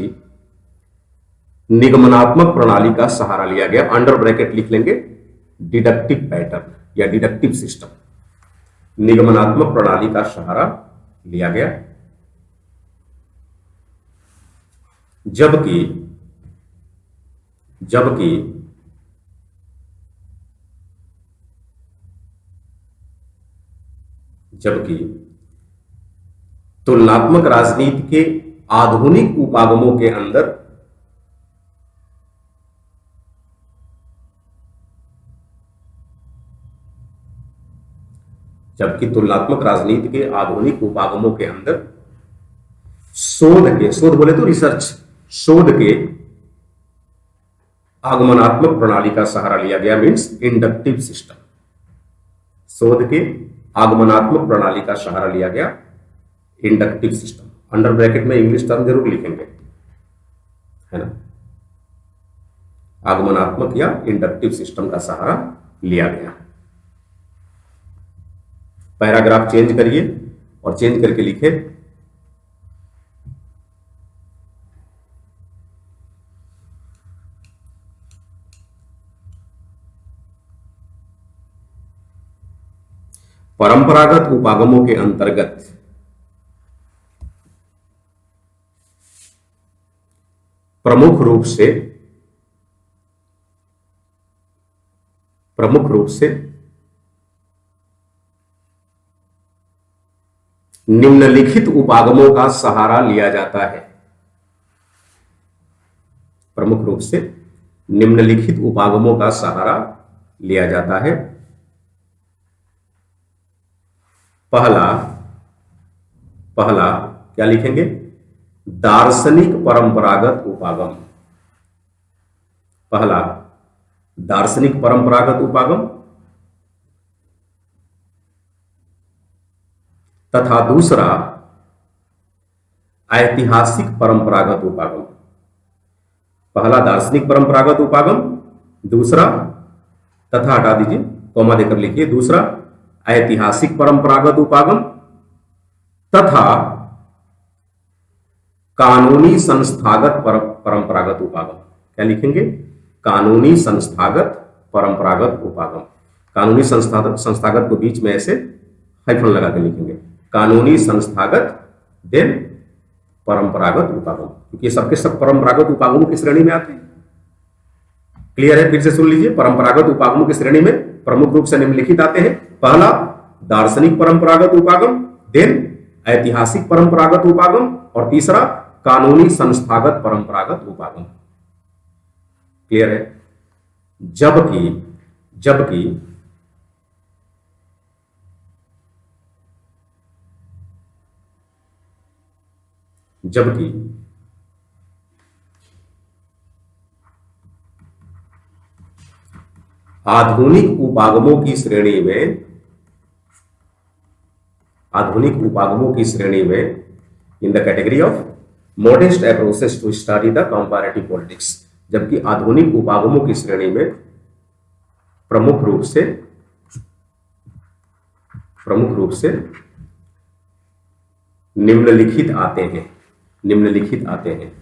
निगमनात्मक प्रणाली का सहारा लिया गया। अंडर ब्रैकेट लिख लेंगे डिडक्टिव पैटर्न या डिडक्टिव सिस्टम, निगमनात्मक प्रणाली का सहारा लिया गया। जबकि तुलनात्मक राजनीति के आधुनिक उपागमों के अंदर शोध बोले तो रिसर्च, शोध के आगमनात्मक प्रणाली का सहारा लिया गया मीन्स इंडक्टिव सिस्टम। शोध के आगमनात्मक प्रणाली का सहारा लिया गया इंडक्टिव सिस्टम। अंडर ब्रैकेट में इंग्लिश टर्म जरूर लिखेंगे, है ना। आगमनात्मक या इंडक्टिव सिस्टम का सहारा लिया गया। पैराग्राफ चेंज करिए और चेंज करके लिखे परंपरागत उपागमों के अंतर्गत प्रमुख रूप से निम्नलिखित उपागमों का सहारा लिया जाता है। प्रमुख रूप से निम्नलिखित उपागमों का सहारा लिया जाता है। पहला क्या लिखेंगे? दार्शनिक परंपरागत उपागम। पहला दार्शनिक परंपरागत उपागम तथा दूसरा ऐतिहासिक परंपरागत उपागम। पहला दार्शनिक परंपरागत उपागम, दूसरा तथा हटा दीजिए, कॉमा देकर लिखिए, दूसरा ऐतिहासिक परंपरागत उपागम तथा कानूनी संस्थागत परंपरागत उपागम। क्या लिखेंगे? कानूनी संस्थागत परंपरागत उपागम। कानूनी संस्थागत को बीच में ऐसे हाइफन लगा के लिखेंगे, कानूनी संस्थागत देन परंपरागत उपागम, क्योंकि सबके सब परंपरागत उपागमों की श्रेणी में आते हैं। क्लियर है? फिर से सुन लीजिए, परंपरागत उपागमों की श्रेणी में प्रमुख रूप से निम्नलिखित आते हैं। पहला दार्शनिक परंपरागत उपागम, देन ऐतिहासिक परंपरागत उपागम और तीसरा कानूनी संस्थागत परंपरागत उपागम। क्लियर है? जबकि आधुनिक उपागमों की श्रेणी में in the category of modest approaches to study the comparative politics, जबकि आधुनिक उपागमों की श्रेणी में प्रमुख रूप से निम्नलिखित आते हैं।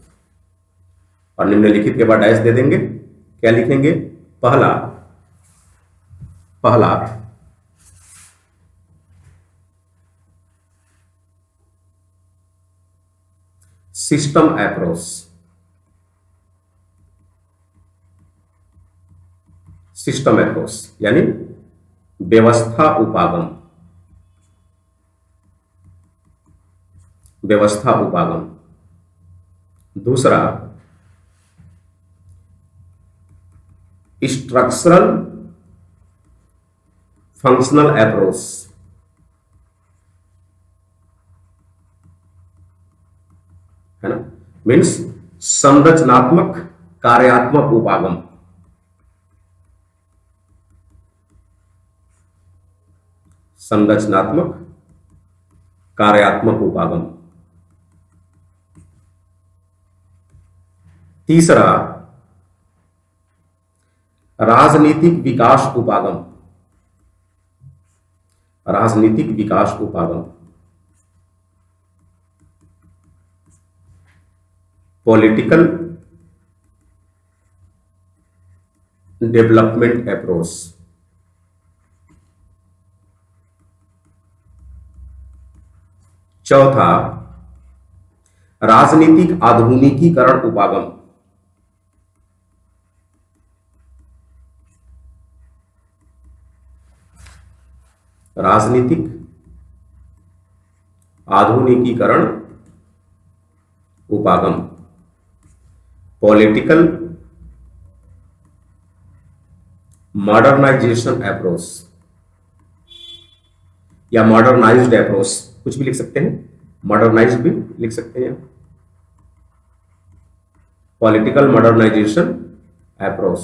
और निम्नलिखित के बाद डैश दे देंगे। क्या लिखेंगे? पहला सिस्टम अप्रोच यानी व्यवस्था उपागम। दूसरा स्ट्रक्चरल फंक्शनल अप्रोच, है ना, मीन्स संरचनात्मक कार्यात्मक उपागम। तीसरा राजनीतिक विकास उपागम, पॉलिटिकल डेवलपमेंट अप्रोच। चौथा राजनीतिक आधुनिकीकरण उपागम, राजनीतिक आधुनिकीकरण उपागम, पॉलिटिकल मॉडर्नाइजेशन अप्रोच या मॉडर्नाइज्ड अप्रोच, कुछ भी लिख सकते हैं, मॉडर्नाइज्ड भी लिख सकते हैं, पॉलिटिकल मॉडर्नाइजेशन अप्रोच,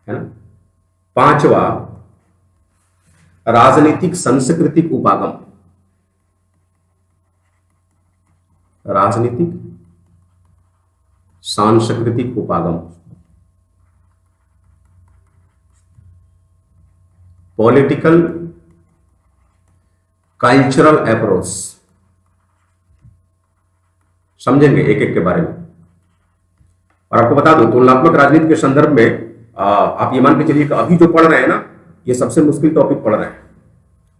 है ना। पांचवा राजनीतिक सांस्कृतिक उपागम, राजनीतिक सांस्कृतिक उपागम, पॉलिटिकल कल्चरल अप्रोच। समझेंगे एक एक के बारे में। और आपको बता दो तुलनात्मक राजनीति के संदर्भ में आप ये मान के चलिए कि अभी जो पढ़ रहे हैं ना, ये सबसे मुश्किल टॉपिक पढ़ रहे हैं।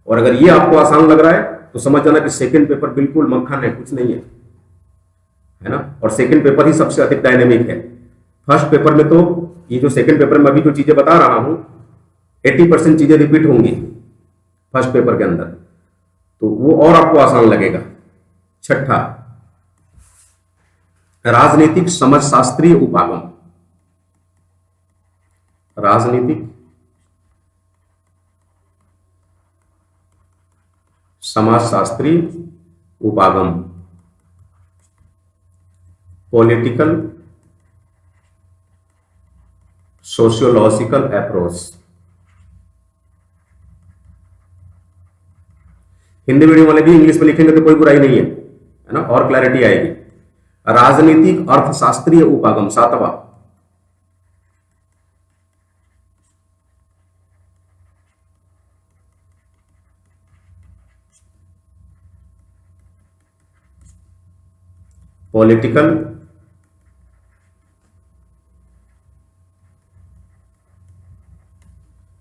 और अगर ये आपको आसान लग रहा है तो समझ जाना कि सेकंड पेपर बिल्कुल मक्खन है, कुछ नहीं है ना। और सेकंड पेपर ही सबसे अधिक डायनेमिक है। फर्स्ट पेपर में तो ये जो सेकंड पेपर में अभी जो चीजें बता रहा हूं 80% चीजें रिपीट होंगी फर्स्ट पेपर के अंदर, तो वो और आपको आसान लगेगा। छठा राजनीतिक समाजशास्त्रीय उपागम, राजनीतिक समाजशास्त्रीय उपागम, political sociological approach. Hindi medium वाले भी इंग्लिश में लिखेंगे तो कोई बुराई नहीं है ना, और क्लैरिटी आएगी। राजनीतिक अर्थशास्त्रीय उपागम, सातवां पॉलिटिकल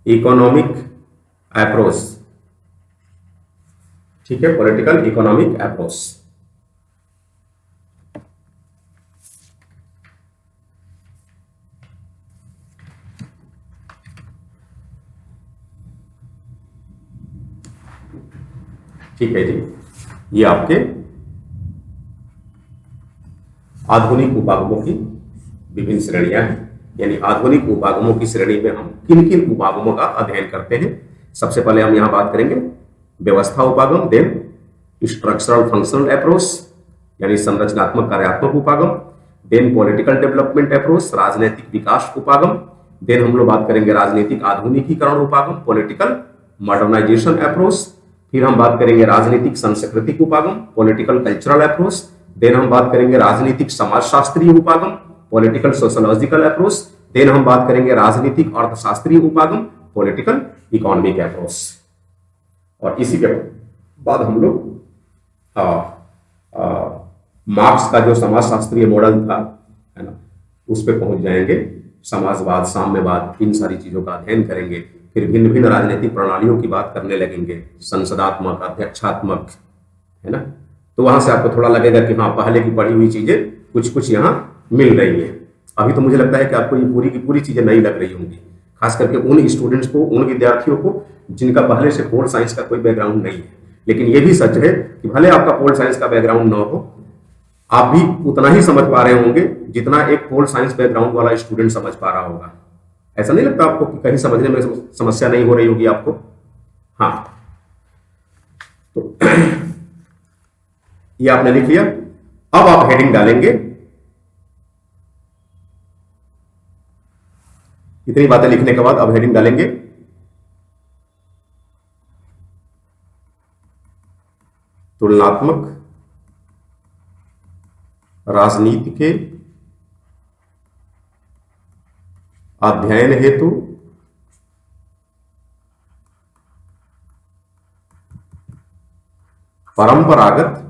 इकोनॉमिक अप्रोच, ठीक है, पॉलिटिकल इकोनॉमिक अप्रोच। ठीक है जी, ये आपके आधुनिक उपागमों की विभिन्न श्रेणियां हैं। यानी आधुनिक उपागमों की श्रेणी में हम किन किन उपागमों का अध्ययन करते हैं। सबसे पहले हम यहां बात करेंगे व्यवस्था उपागम, देन स्ट्रक्चरल फंक्शनल अप्रोच यानी संरचनात्मक कार्यात्मक उपागम, देन पॉलिटिकल डेवलपमेंट अप्रोच राजनीतिक विकास उपागम, देन हम लोग बात करेंगे राजनीतिक आधुनिकीकरण उपागम पॉलिटिकल मॉडर्नाइजेशन अप्रोच, फिर हम बात करेंगे राजनीतिक सांस्कृतिक उपागम पॉलिटिकल कल्चरल अप्रोच, देन हम बात करेंगे राजनीतिक समाजशास्त्रीय उपागम, पॉलिटिकल सोशोलॉजिकल अप्रोच, देन हम बात करेंगे राजनीतिक अर्थशास्त्रीय उपागम, पॉलिटिकल इकोनॉमिक अप्रोच। और इसी के बाद हम लोग मार्क्स का जो समाजशास्त्रीय मॉडल था, है ना, उस पर पहुंच जाएंगे। समाजवाद, साम्यवाद, इन सारी चीजों का अध्ययन करेंगे। फिर भिन्न भिन्न राजनीतिक प्रणालियों की बात करने लगेंगे, संसदात्मक, अध्यक्षात्मक, है ना। तो वहां से आपको थोड़ा लगेगा कि हाँ, पहले की पढ़ी हुई चीजें कुछ कुछ यहाँ मिल रही हैं। अभी तो मुझे लगता है कि आपको ये पूरी की पूरी चीजें नई लग रही होंगी, खास करके उन स्टूडेंट्स को, उन विद्यार्थियों को जिनका पहले से पोल साइंस का कोई बैकग्राउंड नहीं है। लेकिन ये भी सच है कि भले आपका पोल साइंस का बैकग्राउंड ना हो, आप भी उतना ही समझ पा रहे होंगे जितना एक पोल साइंस बैकग्राउंड वाला स्टूडेंट समझ पा रहा होगा। ऐसा नहीं लगता आपको कि कहीं समझने में समस्या नहीं हो रही होगी आपको? हाँ, तो ये आपने लिख लिया। अब आप हेडिंग डालेंगे। इतनी बातें लिखने के बाद अब हेडिंग डालेंगे तुलनात्मक राजनीति के अध्ययन हेतु परंपरागत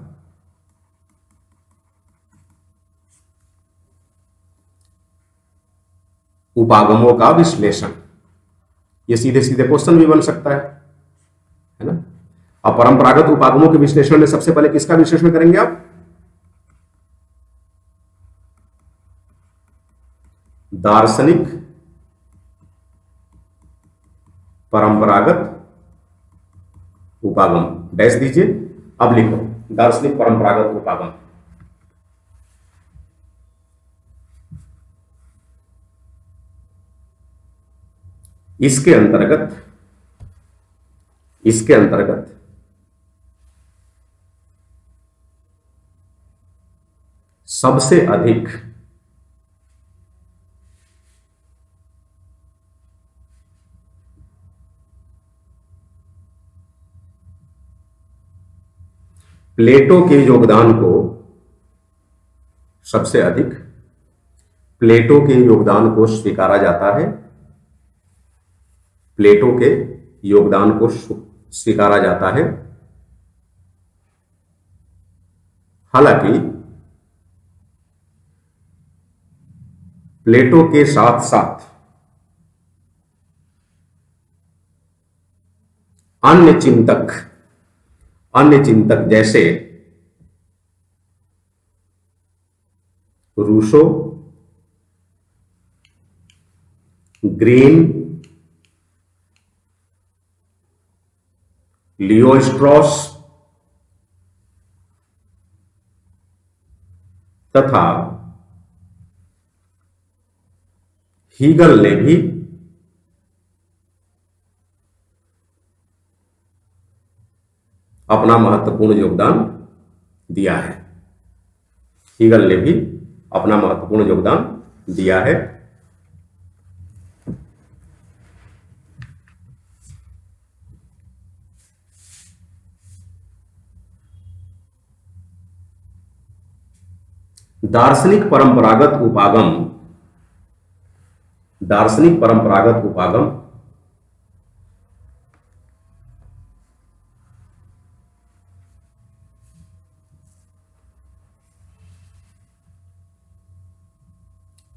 उपागमों का विश्लेषण। ये सीधे सीधे क्वेश्चन भी बन सकता है ना। अब परंपरागत उपागमों के विश्लेषण में सबसे पहले किसका विश्लेषण करेंगे आप? दार्शनिक परंपरागत उपागम। डैश दीजिए, अब लिखो दार्शनिक परंपरागत उपागम। इसके अंतर्गत सबसे अधिक प्लेटो के योगदान को, सबसे अधिक प्लेटो के योगदान को स्वीकारा जाता है। प्लेटो के योगदान को स्वीकारा जाता है। हालांकि प्लेटो के साथ साथ अन्य चिंतक जैसे रूसो, ग्रीन, लियो स्ट्रॉस तथा हीगल ने भी अपना महत्वपूर्ण योगदान दिया है। हीगल ने भी अपना महत्वपूर्ण योगदान दिया है। दार्शनिक परंपरागत उपागम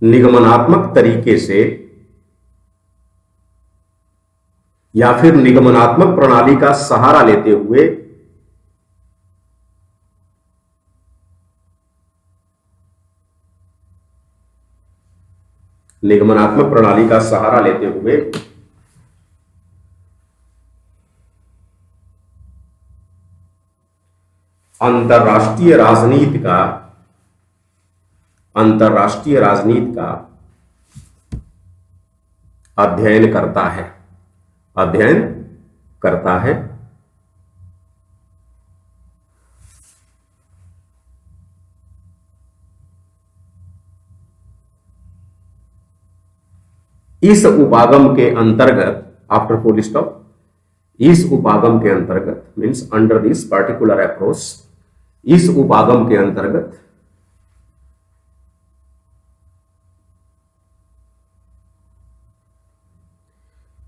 निगमनात्मक तरीके से या फिर निगमनात्मक प्रणाली का सहारा लेते हुए अंतरराष्ट्रीय राजनीति का अध्ययन करता है। इस उपागम के अंतर्गत, आफ्टर फुल स्टॉप, इस उपागम के अंतर्गत means under this particular approach, इस उपागम के अंतर्गत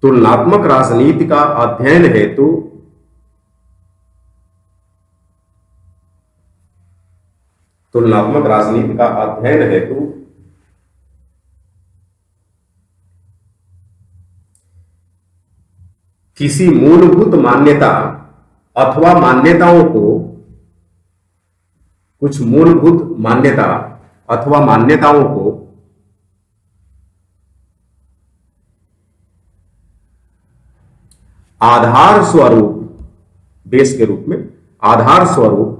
तुलनात्मक राजनीति का अध्ययन हेतु तुलनात्मक राजनीति का अध्ययन हेतु किसी मूलभूत मान्यता अथवा मान्यताओं को कुछ मूलभूत मान्यता अथवा मान्यताओं को आधार स्वरूप, बेस के रूप में आधार स्वरूप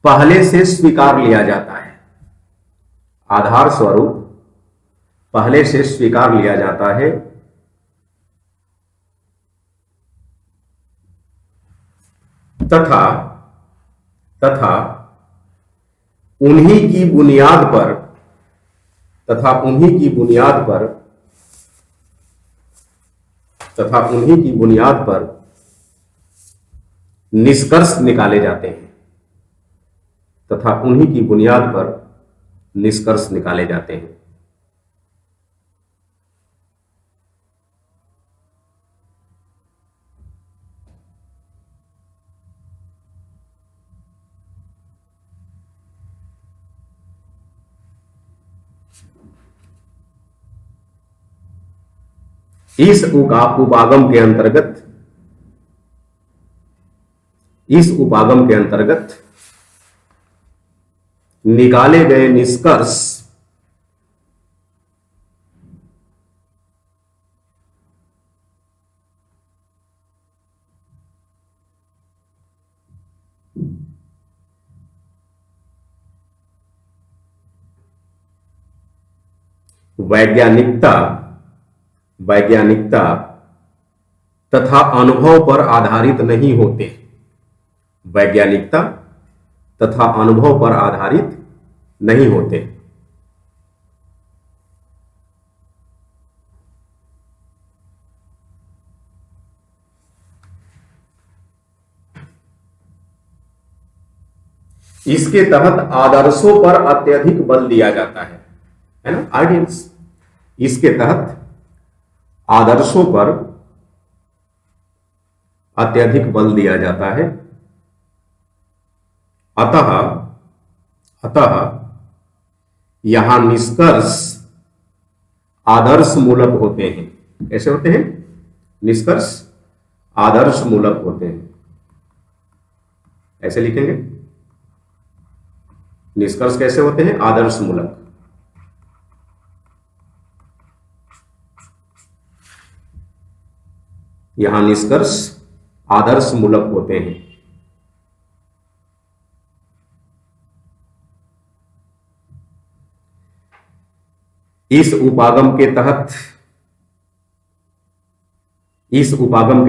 पहले से स्वीकार लिया जाता है। आधार स्वरूप पहले से स्वीकार लिया जाता है तथा उन्हीं की बुनियाद पर निष्कर्ष निकाले जाते हैं इस उपागम के अंतर्गत निकाले गए निष्कर्ष वैज्ञानिकता तथा अनुभव पर आधारित नहीं होते। वैज्ञानिकता तथा अनुभव पर आधारित नहीं होते। इसके तहत आदर्शों पर अत्यधिक बल दिया जाता है ना, आइडियल्स। इसके तहत आदर्शों पर अत्यधिक बल दिया जाता है। अतः यहां निष्कर्ष आदर्श मूलक होते हैं। कैसे होते हैं? निष्कर्ष आदर्श मूलक होते हैं। ऐसे लिखेंगे, निष्कर्ष कैसे होते हैं? आदर्श मूलक। यहां निष्कर्ष आदर्श मूलक होते हैं। इस उपागम के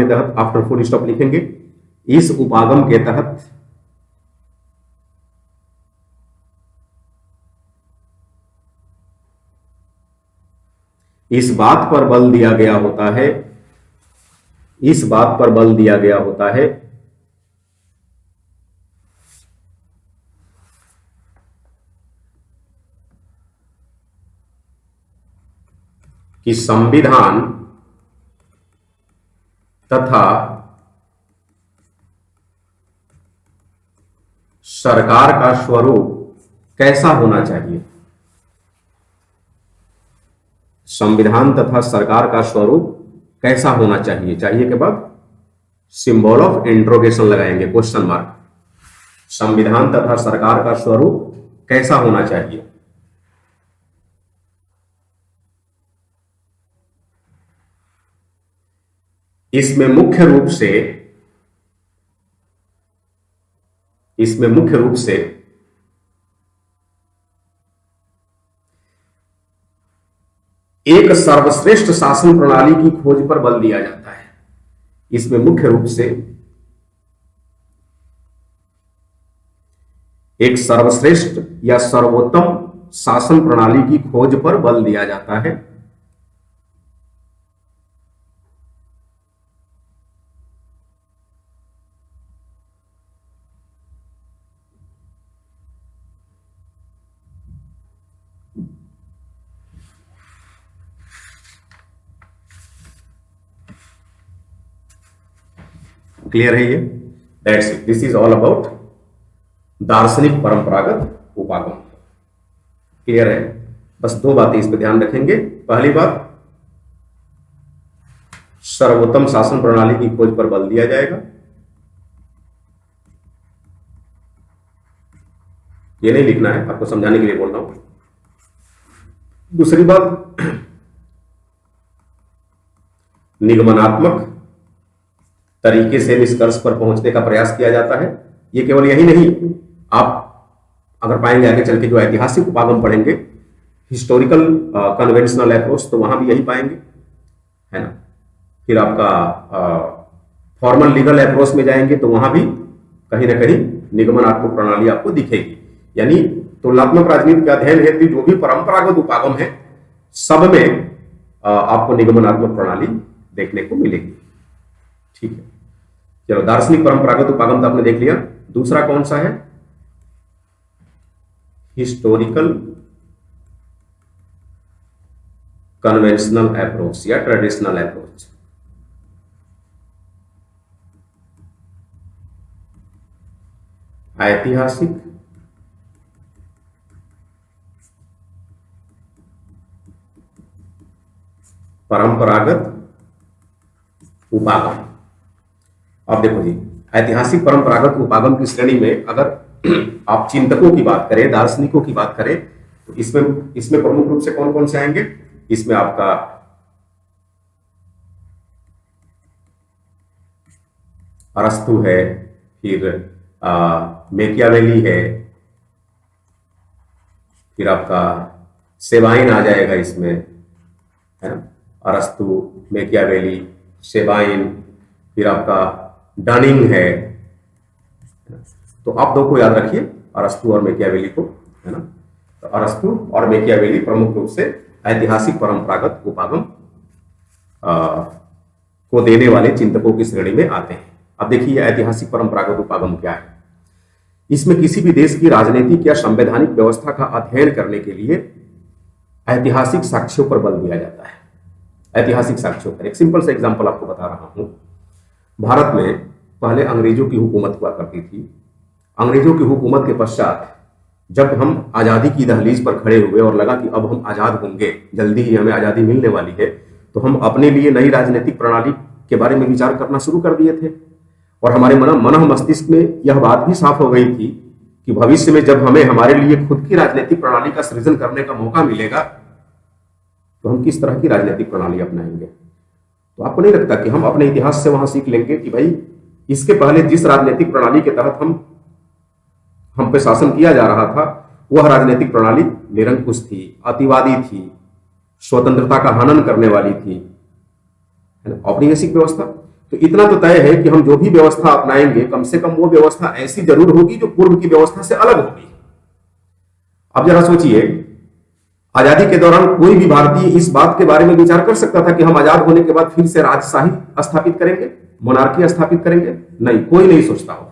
तहत आफ्टर फुल स्टॉप लिखेंगे, इस उपागम के तहत इस बात पर बल दिया गया होता है कि संविधान तथा सरकार का स्वरूप कैसा होना चाहिए। संविधान तथा सरकार का स्वरूप कैसा होना चाहिए। चाहिए के बाद सिंबल ऑफ इंट्रोगेशन लगाएंगे, क्वेश्चन मार्क। संविधान तथा सरकार का स्वरूप कैसा होना चाहिए। इसमें मुख्य रूप से एक सर्वश्रेष्ठ शासन प्रणाली की खोज पर बल दिया जाता है। इसमें मुख्य रूप से एक सर्वश्रेष्ठ या सर्वोत्तम शासन प्रणाली की खोज पर बल दिया जाता है। क्लियर है ये? That's it, this is all about दार्शनिक परंपरागत उपागम। क्लियर है? बस दो बातें इस पर ध्यान रखेंगे। पहली बात, सर्वोत्तम शासन प्रणाली की खोज पर बल दिया जाएगा। ये नहीं लिखना है, आपको समझाने के लिए बोल रहा हूं। दूसरी बात, निगमनात्मक तरीके से निष्कर्ष पर पहुंचने का प्रयास किया जाता है। ये केवल यही नहीं, आप अगर पाएंगे आगे चल के जो ऐतिहासिक उपागम पढ़ेंगे, हिस्टोरिकल कन्वेंशनल अप्रोच, तो वहां भी यही पाएंगे, है ना। फिर आपका फॉर्मल लीगल अप्रोच में जाएंगे तो वहां भी कहीं ना कहीं निगमनात्मक प्रणाली आपको दिखेगी। यानी तुलनात्मक राजनीति के अध्ययन हेतु जो भी परंपरागत उपागम है, सब में आपको निगमनात्मक प्रणाली देखने को मिलेगी। ठीक है, चलो, दार्शनिक परंपरागत उपागम तो आपने देख लिया। दूसरा कौन सा है? हिस्टोरिकल कन्वेंशनल अप्रोच या ट्रेडिशनल अप्रोच। ऐतिहासिक परंपरागत उपागम। अब देखो जी, ऐतिहासिक परंपरागत उपागम की श्रेणी में अगर आप चिंतकों की बात करें, दार्शनिकों की बात करें, तो इसमें प्रमुख रूप से कौन कौन से आएंगे? इसमें आपका अरस्तु है, फिर मैकियावेली है, फिर आपका सेबाइन आ जाएगा इसमें, है ना। अरस्तु, मैकियावेली, सेबाइन, फिर आपका डनिंग है। तो आप दो को याद रखिए, अरस्तु और मैकियावेली को, है ना। तो अरस्तु और मैकियावेली प्रमुख रूप से ऐतिहासिक परंपरागत उपागम को देने वाले चिंतकों की श्रेणी में आते हैं। अब देखिए, ऐतिहासिक परंपरागत उपागम क्या है। इसमें किसी भी देश की राजनीतिक या संवैधानिक व्यवस्था का अध्ययन करने के लिए ऐतिहासिक साक्ष्यों पर बल दिया जाता है। ऐतिहासिक साक्ष्यों पर एक सिंपल सा एग्जांपल आपको बता रहा हूं। भारत में पहले अंग्रेजों की हुकूमत हुआ करती थी। अंग्रेजों की हुकूमत के पश्चात जब हम आजादी की दहलीज पर खड़े हुए और लगा कि अब हम आजाद होंगे, जल्दी ही हमें आजादी मिलने वाली है, तो हम अपने लिए नई राजनीतिक प्रणाली के बारे में विचार करना शुरू कर दिए थे। और हमारे मन मस्तिष्क में यह बात भी साफ हो गई थी कि भविष्य में जब हमें हमारे लिए खुद की राजनीतिक प्रणाली का सृजन करने का मौका मिलेगा, तो हम किस तरह की राजनीतिक प्रणाली अपनाएंगे। तो आपको नहीं लगता कि हम अपने इतिहास से वहां सीख लेंगे कि भाई, इसके पहले जिस राजनीतिक प्रणाली के तहत हम पे शासन किया जा रहा था, वह राजनीतिक प्रणाली निरंकुश थी, अतिवादी थी, स्वतंत्रता का हनन करने वाली थी, है ना, औपनिवेशिक व्यवस्था। तो इतना तो तय है कि हम जो भी व्यवस्था अपनाएंगे, कम से कम वो व्यवस्था ऐसी जरूर होगी जो पूर्व की व्यवस्था से अलग होगी। अब जरा सोचिए, आजादी के दौरान कोई भी भारतीय इस बात के बारे में विचार कर सकता था कि हम आजाद होने के बाद फिर से राजशाही स्थापित करेंगे, मोनार्की स्थापित करेंगे? नहीं, कोई नहीं सोचता होगा।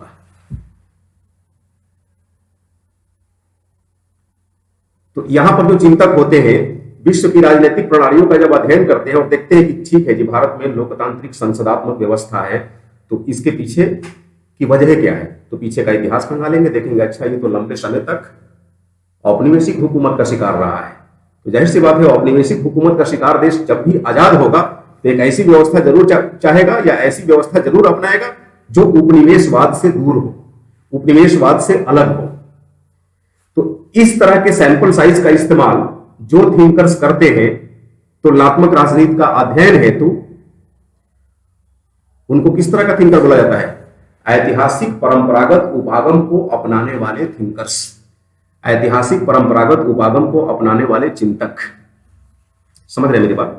तो यहां पर जो चिंतक होते हैं, विश्व की राजनीतिक प्रणालियों का जब अध्ययन करते हैं और देखते हैं कि ठीक है जी, भारत में लोकतांत्रिक संसदात्मक व्यवस्था है, तो इसके पीछे की वजह क्या है, तो पीछे का इतिहास खंगालेंगे, देखेंगे अच्छा ये तो लंबे समय तक औपनिवेशिक हुकूमत का शिकार रहा है। तो जाहिर सी बात है, औपनिवेशिक हुकूमत का शिकार देश जब भी आजाद होगा तो एक ऐसी व्यवस्था जरूर चाहेगा या ऐसी व्यवस्था जरूर अपनाएगा जो उपनिवेशवाद से दूर हो, उपनिवेशवाद से अलग हो। तो इस तरह के सैंपल साइज का इस्तेमाल जो थिंकर्स करते हैं तुलनात्मक राजनीति का अध्ययन हेतु, उनको किस तरह का थिंकर बोला जाता है? ऐतिहासिक परंपरागत उपागम को अपनाने वाले थिंकर्स, ऐतिहासिक परंपरागत उपागम को अपनाने वाले चिंतक। समझ रहे हैं मेरी बात?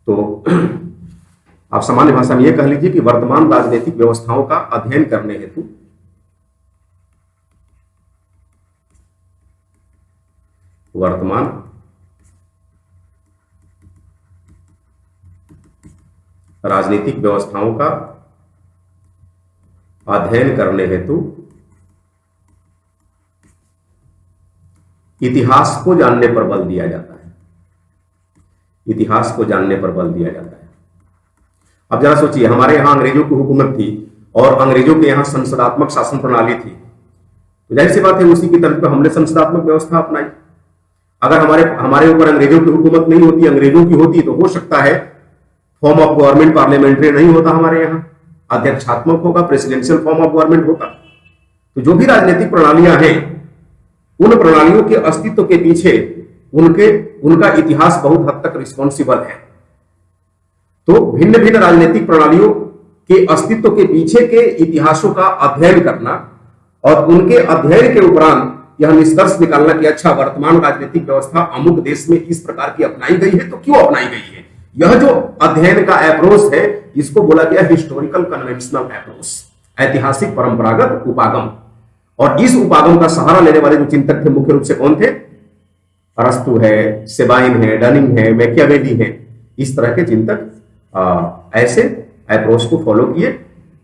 तो आप सामान्य भाषा में यह कह लीजिए कि वर्तमान राजनीतिक व्यवस्थाओं का अध्ययन करने हेतु वर्तमान राजनीतिक व्यवस्थाओं का अध्ययन करने हेतु इतिहास को जानने पर बल दिया जाता है। इतिहास को जानने पर बल दिया जाता है। अब जरा सोचिए, हमारे यहाँ अंग्रेजों की हुकूमत थी और अंग्रेजों के यहाँ संसदात्मक शासन प्रणाली थी, तो जाहिर सी बात है उसी की तरफ हमने संसदात्मक व्यवस्था अपनाई। अगर हमारे हमारे ऊपर अंग्रेजों की हुकूमत नहीं होती, अंग्रेजों की होती, तो हो सकता है फॉर्म ऑफ गवर्नमेंट पार्लियामेंट्री नहीं होता हमारे यहाँ, अध्यक्षात्मक होगा, प्रेसिडेंशियल फॉर्म ऑफ गवर्नमेंट होता। तो जो भी राजनीतिक प्रणालियां हैं, उन प्रणालियों के अस्तित्व के पीछे उनका इतिहास बहुत हद तक रिस्पॉन्सिबल है। तो भिन्न भिन्न राजनीतिक प्रणालियों के अस्तित्व के पीछे के इतिहासों का अध्ययन करना और उनके अध्ययन के उपरांत यह निष्कर्ष निकालना कि अच्छा, वर्तमान राजनीतिक व्यवस्था अमुक देश में इस प्रकार की अपनाई गई है, तो क्यों अपनाई गई है। यह जो अध्ययन का अप्रोच है, इसको बोला गया हिस्टोरिकल कन्वेंशनल अप्रोच, ऐतिहासिक परंपरागत उपागम। और इस उपागम का सहारा लेने वाले जो चिंतक थे, मुख्य रूप से कौन थे? अरस्तु है, सेबाइन है, डनिंग है, मैकियावेली है। इस तरह के चिंतक ऐसे अप्रोच को फॉलो किए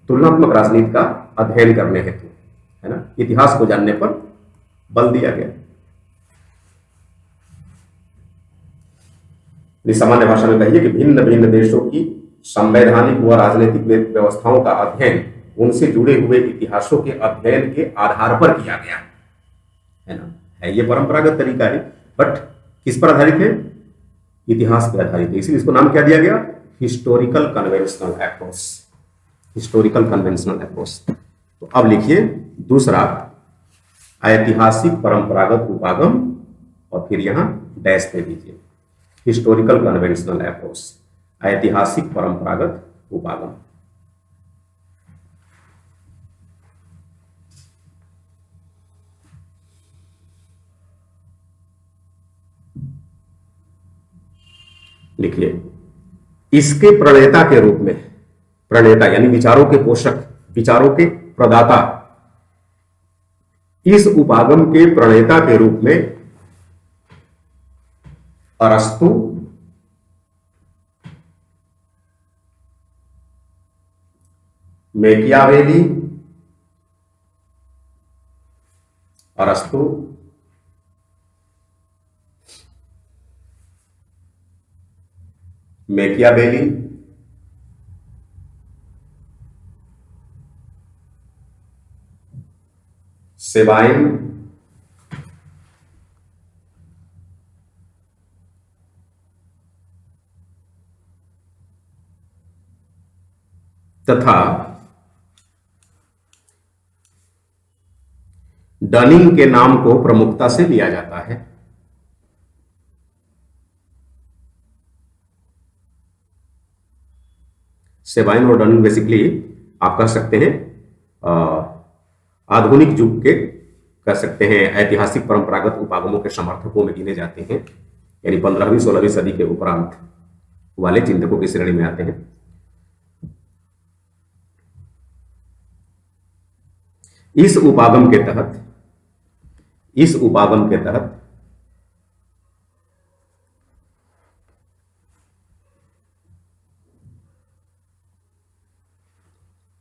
तुलनात्मक राजनीति का अध्ययन करने हेतु, है ना, इतिहास को जानने पर बल दिया गया। सामान्य भाषा में कहिए कि भिन्न भिन्न देशों की संवैधानिक व राजनीतिक व्यवस्थाओं का अध्ययन उनसे जुड़े हुए इतिहासों के अध्ययन के आधार पर किया गया, है ना। है ये परंपरागत तरीका है, बट किस पर आधारित है? इतिहास पर आधारित है। इसीलिए इसको नाम क्या दिया गया? Historical conventional approach, historical conventional approach. तो अब लिखिए दूसरा, ऐतिहासिक परंपरागत उपागम, और फिर यहां डैश दे दीजिए, हिस्टोरिकल कन्वेंशनल अप्रोच, ऐतिहासिक परंपरागत उपागम। लिखिए, इसके प्रणेता के रूप में, प्रणेता यानी विचारों के पोषक, विचारों के प्रदाता, इस उपागम के प्रणेता के रूप में अरस्तु, मैकियावेली, अरस्तु, मैकियावेली, सेबाइन, तथा डनिंग के नाम को प्रमुखता से लिया जाता है। सेबाइन और डनिंग बेसिकली आप कह सकते हैं आधुनिक युग के, कह सकते हैं ऐतिहासिक परंपरागत उपागमों के समर्थकों में गिने जाते हैं, यानी 15वीं 16वीं सदी के उपरांत वाले चिंतकों की श्रेणी में आते हैं। इस उपागम के तहत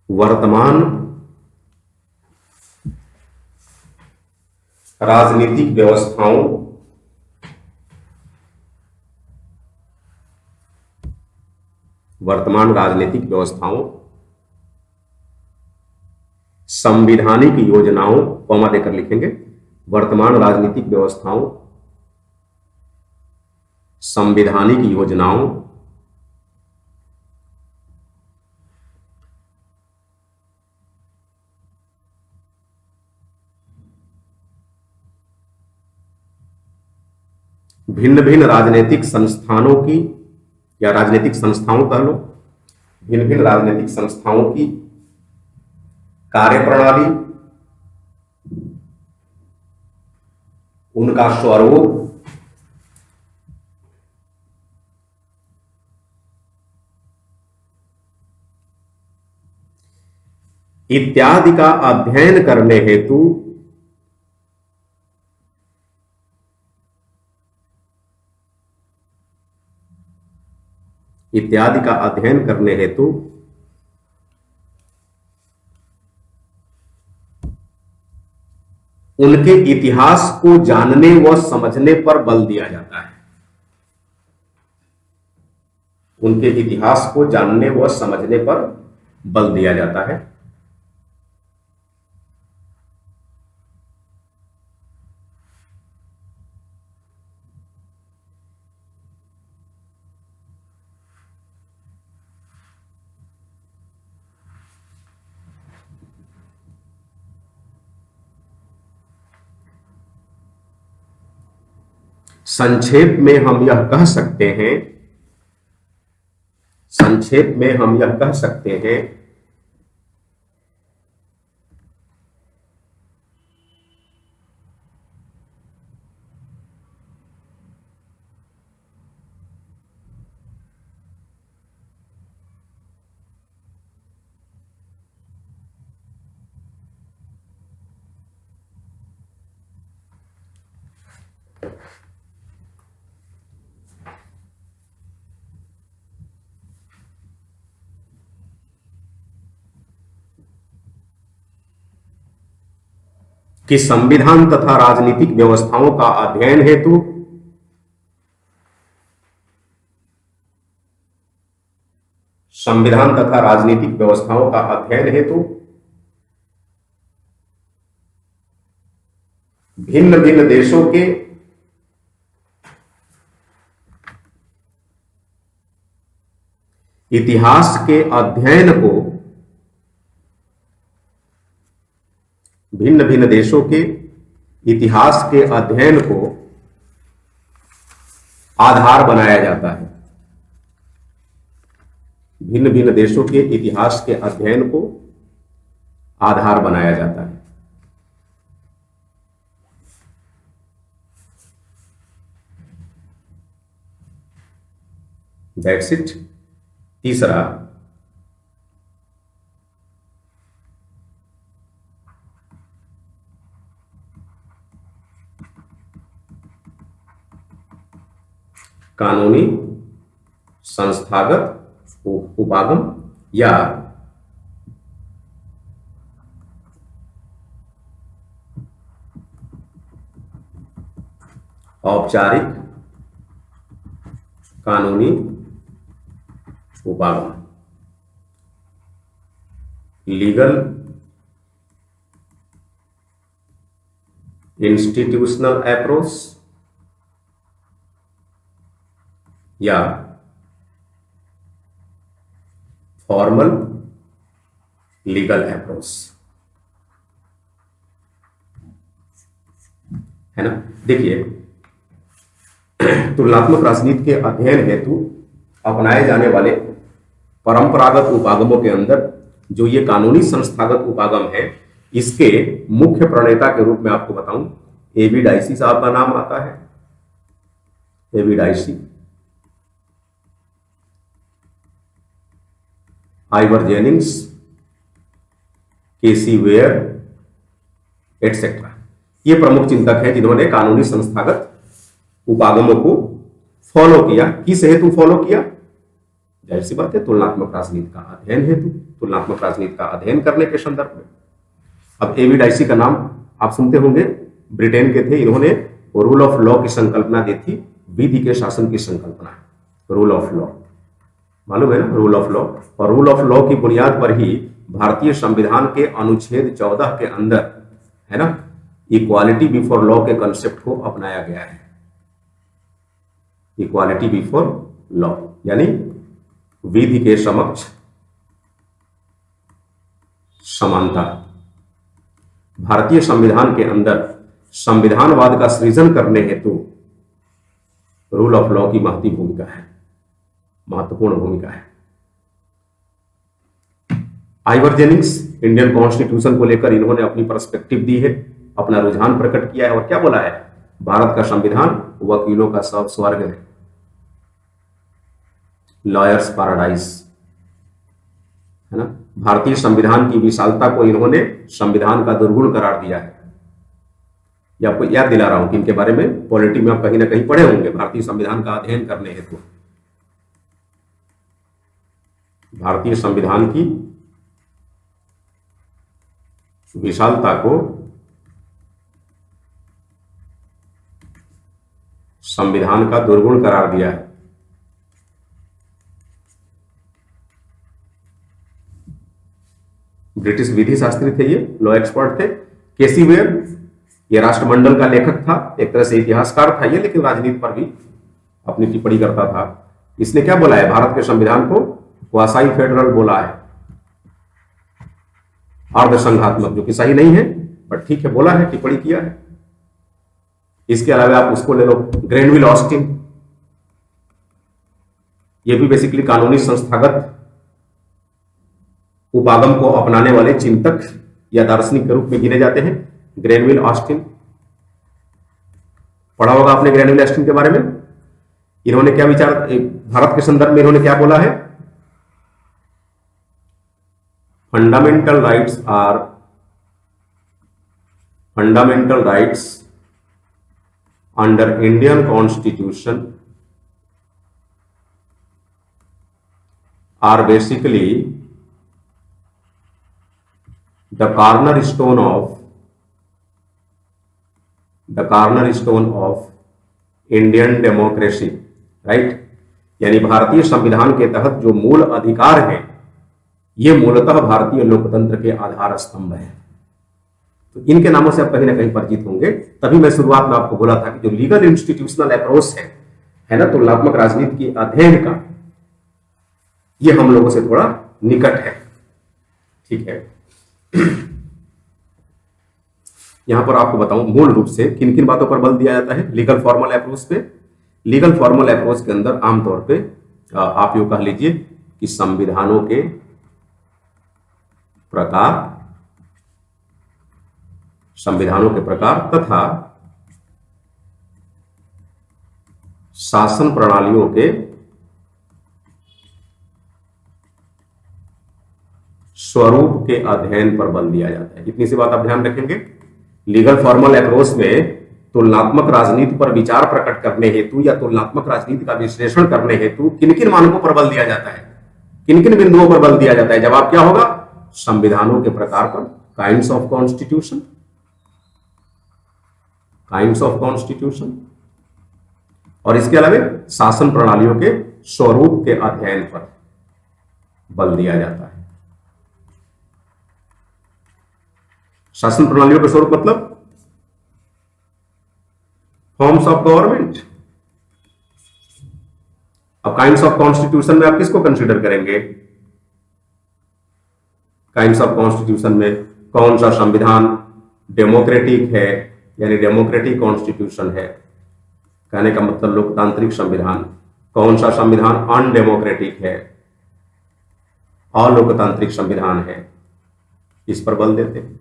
वर्तमान राजनीतिक व्यवस्थाओं संविधानिक योजनाओं, कॉमा देकर लिखेंगे, वर्तमान राजनीतिक व्यवस्थाओं संविधानिक योजनाओं भिन्न भिन्न राजनीतिक संस्थानों की, या राजनीतिक संस्थाओं कह लो, भिन्न भिन्न राजनीतिक संस्थाओं की कार्यप्रणाली, उनका स्वरूप, इत्यादि का अध्ययन करने हेतु उनके इतिहास को जानने व समझने पर बल दिया जाता है। उनके इतिहास को जानने व समझने पर बल दिया जाता है। संक्षेप में हम यह कह सकते हैं, संक्षेप में हम यह कह सकते हैं कि संविधान तथा राजनीतिक व्यवस्थाओं का अध्ययन हेतु संविधान तथा राजनीतिक व्यवस्थाओं का अध्ययन हेतु भिन्न भिन्न देशों के इतिहास के अध्ययन को, भिन्न भिन्न देशों के इतिहास के अध्ययन को आधार बनाया जाता है। भिन्न भिन्न देशों के इतिहास के अध्ययन को आधार बनाया जाता है। That's it. तीसरा, कानूनी संस्थागत उपागम या औपचारिक कानूनी उपागम, लीगल इंस्टीट्यूशनल अप्रोच या फॉर्मल लीगल अप्रोच, है ना। देखिए, तुलनात्मक राजनीति के अध्ययन हेतु अपनाए जाने वाले परंपरागत उपागमों के अंदर जो ये कानूनी संस्थागत उपागम है, इसके मुख्य प्रणेता के रूप में आपको बताऊं, एबी डाइसी साहब का नाम आता है। A B Dicey, Ivor Jennings, K C Wheare etcetera, ये प्रमुख चिंतक हैं जिन्होंने कानूनी संस्थागत उपागमों को फॉलो किया। किस हेतु फॉलो किया? जाहिर सी बात है, तुलनात्मक राजनीति का अध्ययन हेतु, तुलनात्मक राजनीति का अध्ययन करने के संदर्भ में। अब एबी डाइसी का नाम आप सुनते होंगे, ब्रिटेन के थे। इन्होंने रूल ऑफ लॉ की संकल्पना दी थी, विधि के शासन की संकल्पना, रूल ऑफ लॉ, मालूम है ना, रूल ऑफ लॉ। और रूल ऑफ लॉ की बुनियाद पर ही भारतीय संविधान के अनुच्छेद 14 के अंदर, है ना, इक्वालिटी बिफोर लॉ के कंसेप्ट को अपनाया गया है। इक्वालिटी बिफोर लॉ यानी विधि के समक्ष समानता। भारतीय संविधान के अंदर संविधानवाद का सृजन करने हेतु रूल ऑफ लॉ की महती भूमिका है, महत्वपूर्ण भूमिका है। आइवर जेनिंग्स इंडियन कॉन्स्टिट्यूशन को लेकर इन्होंने अपनी पर्सपेक्टिव दी है, अपना रुझान प्रकट किया है और क्या बोला है? भारत का संविधान वकीलों का सब स्वर्ग है, लॉयर्स पैराडाइज, है ना। भारतीय संविधान की विशालता को इन्होंने संविधान का दुर्गुण करार दिया है। ये आपको याद दिला रहा हूं कि इनके बारे में पॉलिटी में आप कहीं ना कहीं पढ़े होंगे, भारतीय संविधान का अध्ययन करने हेतु। भारतीय संविधान की विशालता को संविधान का दुर्गुण करार दिया है। ब्रिटिश विधि शास्त्री थे, ये लॉ एक्सपर्ट थे। केसी वेयर, ये राष्ट्रमंडल का लेखक था, एक तरह से इतिहासकार था ये, लेकिन राजनीति पर भी अपनी टिप्पणी करता था। इसने क्या बोला है, भारत के संविधान को क्वासाई फेडरल बोला है, अर्ध संघात्मक, जो कि सही नहीं है, पर ठीक है, बोला है, टिप्पणी किया है। इसके अलावा आप उसको ले लो, ग्रेनविल ऑस्टिन, ये भी बेसिकली कानूनी संस्थागत उपागम को अपनाने वाले चिंतक या दार्शनिक के रूप में गिने जाते हैं। ग्रेनविल ऑस्टिन, पढ़ा होगा आपने ग्रेनविल ऑस्टिन के बारे में। इन्होंने क्या विचार, भारत के संदर्भ में इन्होंने क्या बोला है, fundamental rights under Indian constitution are basically the cornerstone of Indian democracy, right. यानी भारतीय संविधान के तहत जो मूल अधिकार हैं, ये मूलतः भारतीय लोकतंत्र के आधार स्तंभ हैं। तो इनके नामों से आप कहीं ना कहीं परिचित होंगे। तभी मैं शुरुआत में आपको बोला था कि जो लीगल इंस्टीट्यूशनल अप्रोच है ना, तुलनात्मक राजनीति की अध्ययन का, ये हम लोगों से थोड़ा निकट है, ठीक है। यहां पर आपको बताऊं मूल रूप से किन किन बातों पर बल दिया जाता है लीगल फॉर्मल अप्रोच पे। लीगल फॉर्मल अप्रोच के अंदर आमतौर पे आप यूं कह लीजिए कि संविधानों के प्रकार तथा शासन प्रणालियों के स्वरूप के अध्ययन पर बल दिया जाता है। इतनी सी बात आप ध्यान रखेंगे। लीगल फॉर्मल अप्रोच में तुलनात्मक राजनीति पर विचार प्रकट करने हेतु या तुलनात्मक राजनीति का विश्लेषण करने हेतु किन किन मानकों पर बल दिया जाता है, किन किन बिंदुओं पर बल दिया जाता है। जवाब क्या होगा, संविधानों के प्रकार पर, काइंड्स ऑफ कॉन्स्टिट्यूशन, और इसके अलावा शासन प्रणालियों के स्वरूप के अध्ययन पर बल दिया जाता है। शासन प्रणालियों के स्वरूप मतलब फॉर्म्स ऑफ गवर्नमेंट। अब काइंड्स ऑफ कॉन्स्टिट्यूशन में आप किसको कंसीडर करेंगे, काइंड्स ऑफ कॉन्स्टिट्यूशन में कौन सा संविधान डेमोक्रेटिक है, यानी डेमोक्रेटिक कॉन्स्टिट्यूशन है, कहने का मतलब लोकतांत्रिक संविधान। कौन सा संविधान अनडेमोक्रेटिक है, अलोकतांत्रिक संविधान है, इस पर बल देते हैं।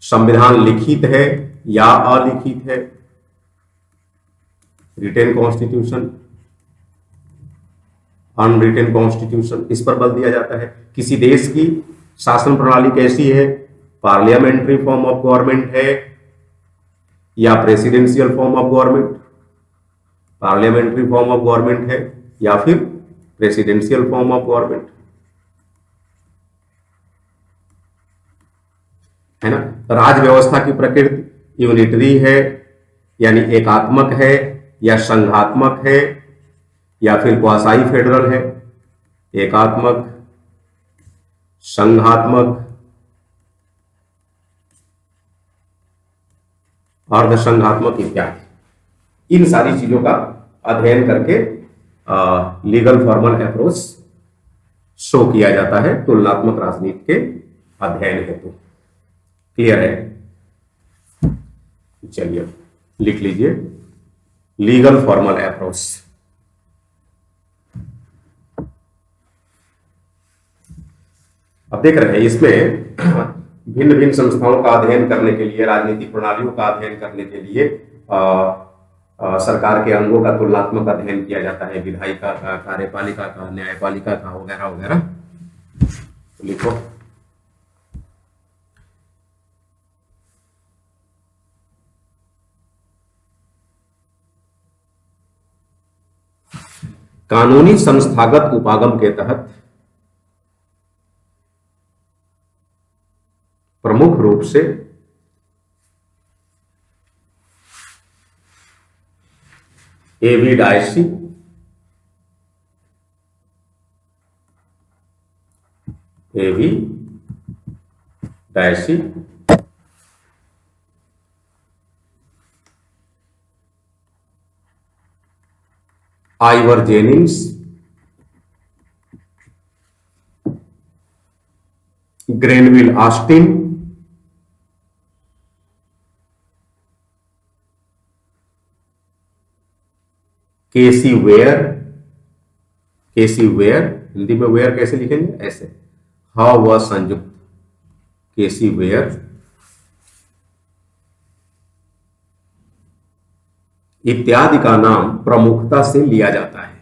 संविधान लिखित है या अलिखित है, रिटेन कॉन्स्टिट्यूशन, अनरिटेन कॉन्स्टिट्यूशन, इस पर बल दिया जाता है। किसी देश की शासन प्रणाली कैसी है, पार्लियामेंट्री फॉर्म ऑफ गवर्नमेंट है या presidential form of government, parliamentary form of government है या फिर प्रेसिडेंशियल फॉर्म ऑफ गवर्नमेंट, है ना। राज व्यवस्था की प्रकृति यूनिटरी है, यानी एकात्मक है या संघात्मक है या फिर क्वासाई फेडरल है, एकात्मक, संघात्मक, अर्ध संघात्मक इत्यादि। इन सारी चीजों का अध्ययन करके लीगल फॉर्मल अप्रोच शो किया जाता है तुलनात्मक राजनीति के अध्ययन हेतु। क्लियर है, चलिए लिख लीजिए लीगल फॉर्मल अप्रोच। अब देख रहे हैं इसमें भिन्न भिन्न संस्थाओं का अध्ययन करने के लिए, राजनीतिक प्रणालियों का अध्ययन करने के लिए सरकार के अंगों का तुलनात्मक अध्ययन किया जाता है, विधायिका का, कार्यपालिका का, न्यायपालिका का, वगैरह वगैरह। तो लिखो कानूनी संस्थागत उपागम के तहत प्रमुख रूप से एवी डायसी, टैशी, Ivor Jennings, Granville Austin, KC Wheare. KC Wheare, Hindi में वेयर कैसे लिखेंगे? ऐसे, ह व संयुक्त, केसी वेयर इत्यादि का नाम प्रमुखता से लिया जाता है।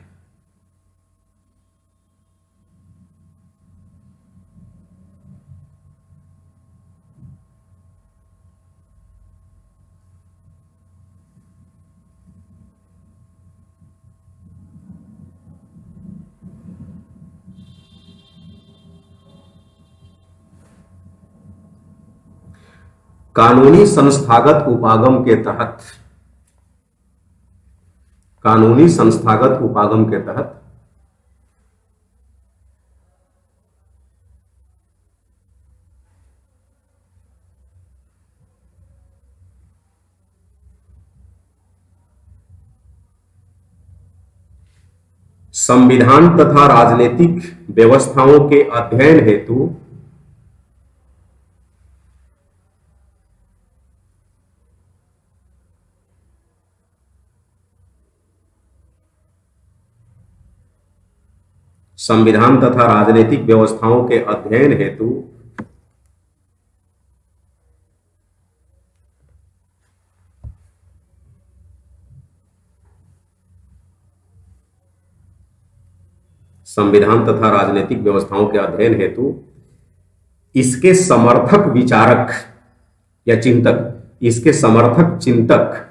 कानूनी संस्थागत उपागम के तहत, कानूनी संस्थागत उपागम के तहत संविधान तथा राजनीतिक व्यवस्थाओं के अध्ययन हेतु संविधान तथा राजनीतिक व्यवस्थाओं के अध्ययन हेतु संविधान तथा राजनीतिक व्यवस्थाओं के अध्ययन हेतु इसके समर्थक विचारक या चिंतक, इसके समर्थक चिंतक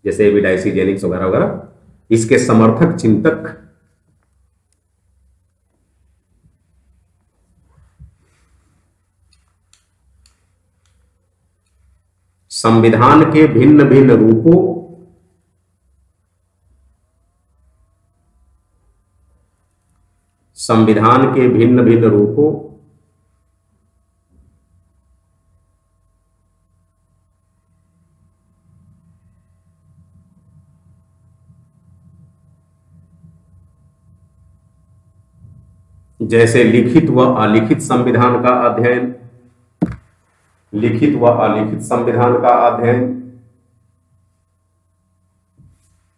जैसे एविडाइसी, जेनिंग्स वगैरह वगैरह, इसके समर्थक चिंतक संविधान के भिन्न भिन्न रूपों, संविधान के भिन्न भिन्न रूपों जैसे लिखित व अलिखित संविधान का अध्ययन, लिखित व अलिखित संविधान का अध्ययन,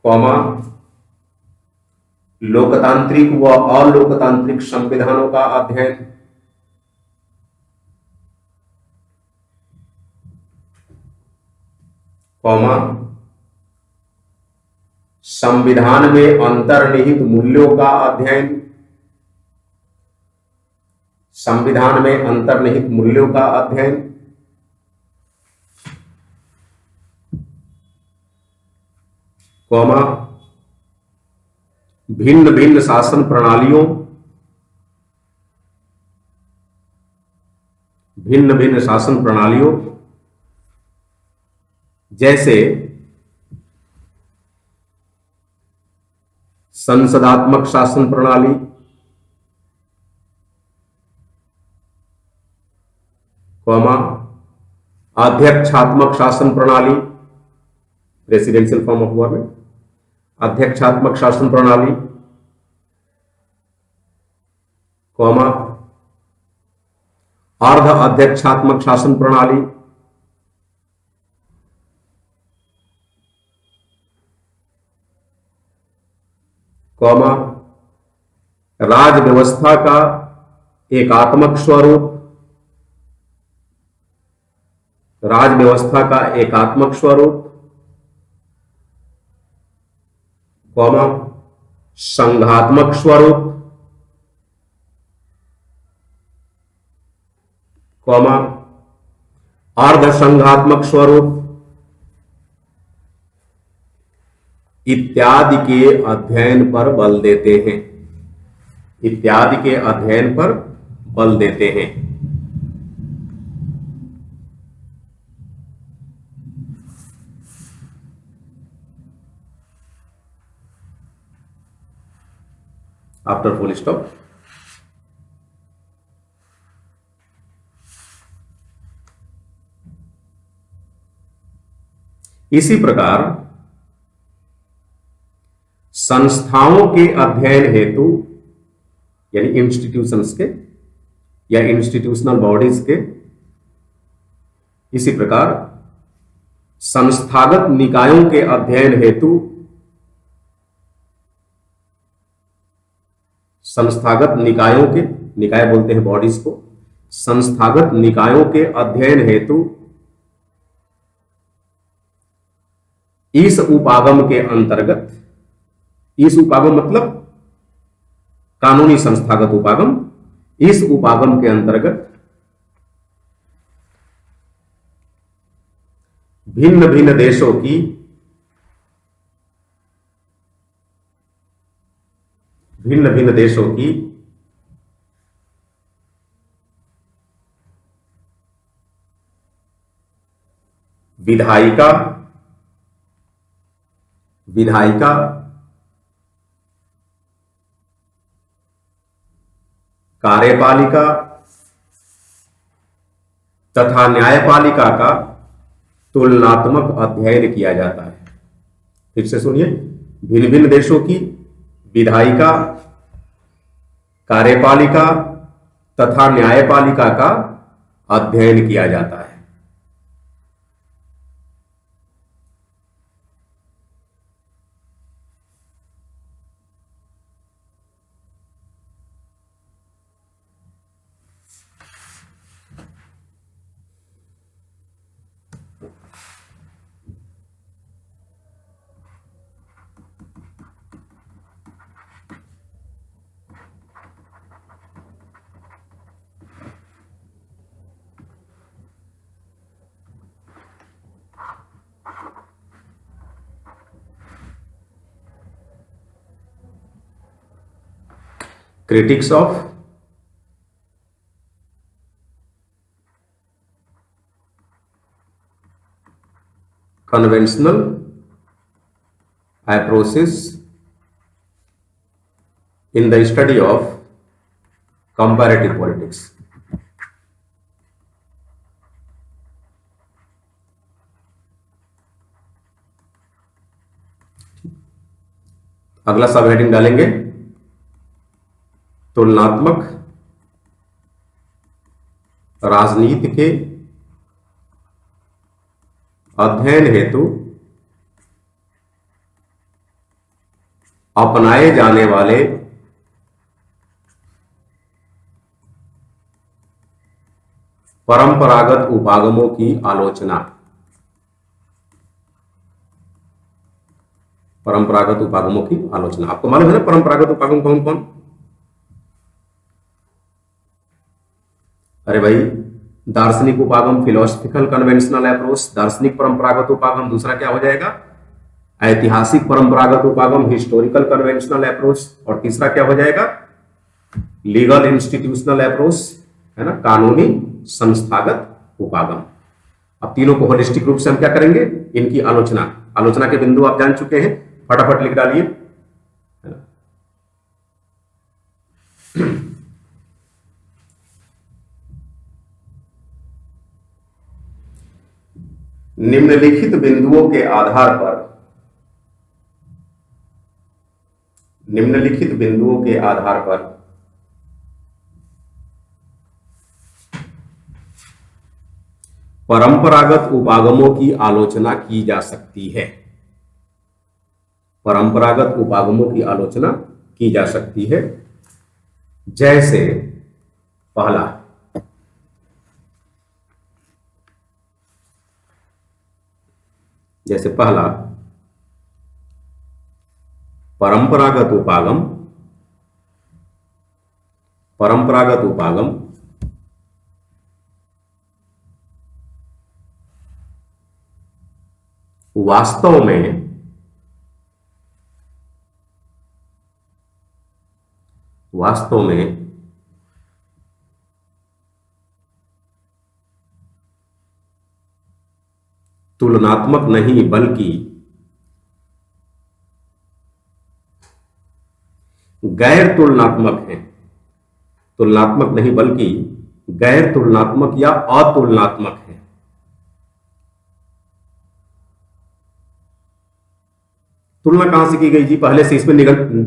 कॉमा लोकतांत्रिक व अलोकतांत्रिक संविधानों का अध्ययन, कॉमा संविधान में अंतर्निहित मूल्यों का अध्ययन, संविधान में अंतर्निहित मूल्यों का अध्ययन, कॉमा भिन्न भिन्न शासन प्रणालियों, भिन्न भिन्न शासन प्रणालियों जैसे संसदात्मक शासन प्रणाली, कॉमा अध्यक्षात्मक शासन प्रणाली, प्रेसिडेंशियल फॉर्म ऑफ गवर्नमेंट, अध्यक्षात्मक शासन प्रणाली, कॉमा अर्ध अध्यक्षात्मक शासन प्रणाली, कॉमा राज व्यवस्था का एकात्मक स्वरूप, राज व्यवस्था का एकात्मक स्वरूप, कॉमा संघात्मक स्वरूप, कॉमा अर्ध संघात्मक स्वरूप इत्यादि के अध्ययन पर बल देते हैं, इत्यादि के अध्ययन पर बल देते हैं। After full stop. इसी प्रकार संस्थाओं के अध्ययन हेतु, यानी इंस्टीट्यूशंस के या इंस्टीट्यूशनल बॉडीज के, इसी प्रकार संस्थागत निकायों के अध्ययन हेतु, संस्थागत निकायों के, निकाय बोलते हैं बॉडीज को, संस्थागत निकायों के अध्ययन हेतु इस उपागम के अंतर्गत, इस उपागम मतलब कानूनी संस्थागत उपागम, इस उपागम के अंतर्गत भिन्न भिन्न देशों की विधायिका, कार्यपालिका तथा न्यायपालिका का तुलनात्मक अध्ययन किया जाता है। फिर से सुनिए, भिन्न भिन्न देशों की विधायिका, कार्यपालिका तथा न्यायपालिका का अध्ययन किया जाता है। Critics of conventional approaches in the study of comparative politics। अगला सब हेडिंग डालेंगे तुलनात्मक राजनीति के अध्ययन हेतु अपनाए जाने वाले परंपरागत उपागमों की आलोचना। परंपरागत उपागमों की आलोचना, आपको मालूम है ना परंपरागत उपागम कौन कौन? अरे भाई, दार्शनिक उपागम फिलोसफिकल कन्वेंशनल अप्रोच, दार्शनिक परंपरागत उपागम। दूसरा क्या हो जाएगा? ऐतिहासिक परंपरागत उपागम हिस्टोरिकल कन्वेंशनल अप्रोच। और तीसरा क्या हो जाएगा? लीगल इंस्टीट्यूशनल अप्रोच, है ना, कानूनी संस्थागत उपागम। अब तीनों को होलिस्टिक रूप से हम क्या करेंगे? इनकी आलोचना। आलोचना के बिंदु आप जान चुके हैं, फटाफट लिख डालिए, है ना। निम्नलिखित बिंदुओं के आधार पर, निम्नलिखित बिंदुओं के आधार पर परंपरागत उपागमों की आलोचना की जा सकती है। परंपरागत उपागमों की आलोचना की जा सकती है। जैसे पहला, परंपरागत उपागम वास्तव में तुलनात्मक नहीं बल्कि गैर तुलनात्मक है। तुलनात्मक नहीं बल्कि गैर तुलनात्मक या अतुलनात्मक है। तुलना कहां से की गई जी? पहले से इसमें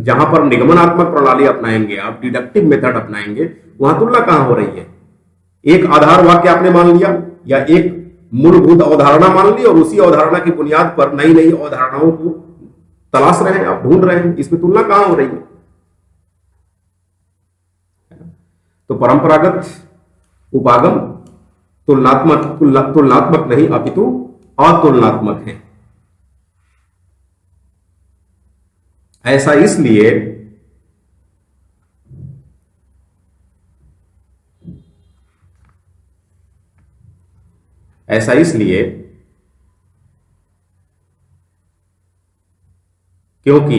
जहां पर निगमनात्मक प्रणाली अपनाएंगे आप, डिडक्टिव मेथड अपनाएंगे, वहां तुलना कहां हो रही है? एक आधार वाक्य आपने मान लिया या एक मूलभूत अवधारणा मान ली और उसी अवधारणा की बुनियाद पर नई नई अवधारणाओं को तलाश रहे हैं आप, ढूंढ रहे हैं, इसमें तुलना कहां हो रही है? तो परंपरागत उपागम तुलनात्मक नहीं अपितु अतुलनात्मक है। ऐसा इसलिए क्योंकि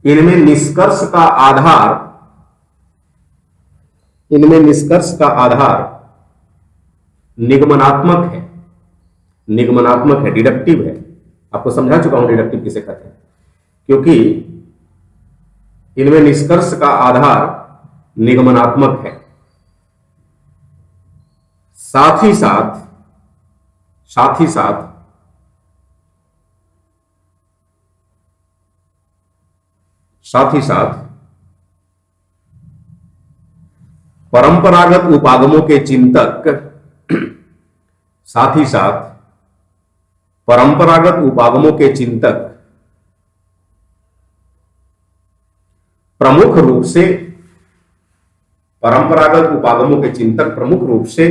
इनमें निष्कर्ष का आधार निगमनात्मक है, डिडक्टिव है। आपको समझा चुका हूं डिडक्टिव किसे कहते हैं। क्योंकि इनमें निष्कर्ष का आधार निगमनात्मक है, साथ ही साथ परंपरागत उपागमों के चिंतक प्रमुख रूप से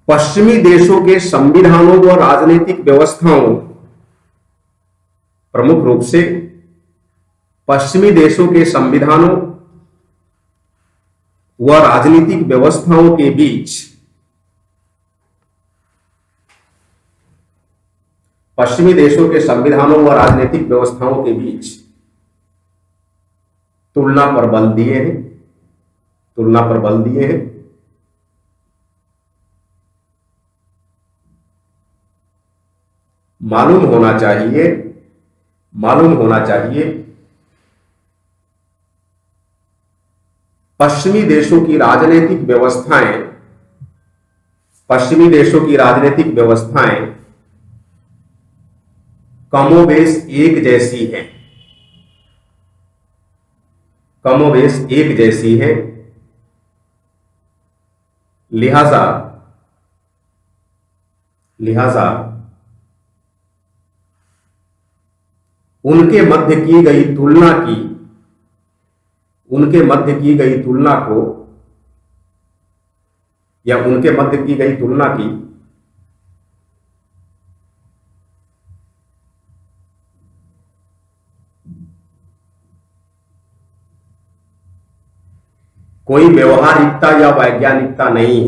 पश्चिमी देशों के संविधानों व राजनीतिक व्यवस्थाओं के बीच तुलना पर बल दिए हैं। मालूम होना चाहिए पश्चिमी देशों की राजनीतिक व्यवस्थाएं कमोबेश एक जैसी है। लिहाजा उनके मध्य की गई तुलना की कोई व्यवहारिकता या वैज्ञानिकता नहीं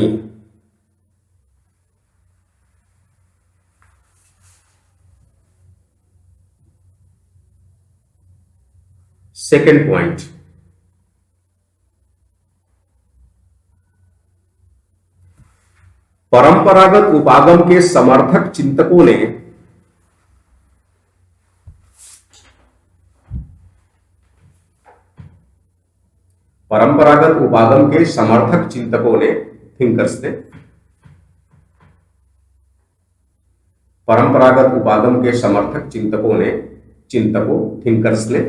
है। सेकेंड पॉइंट, परंपरागत उपागम के समर्थक चिंतकों ने थिंकर्स ने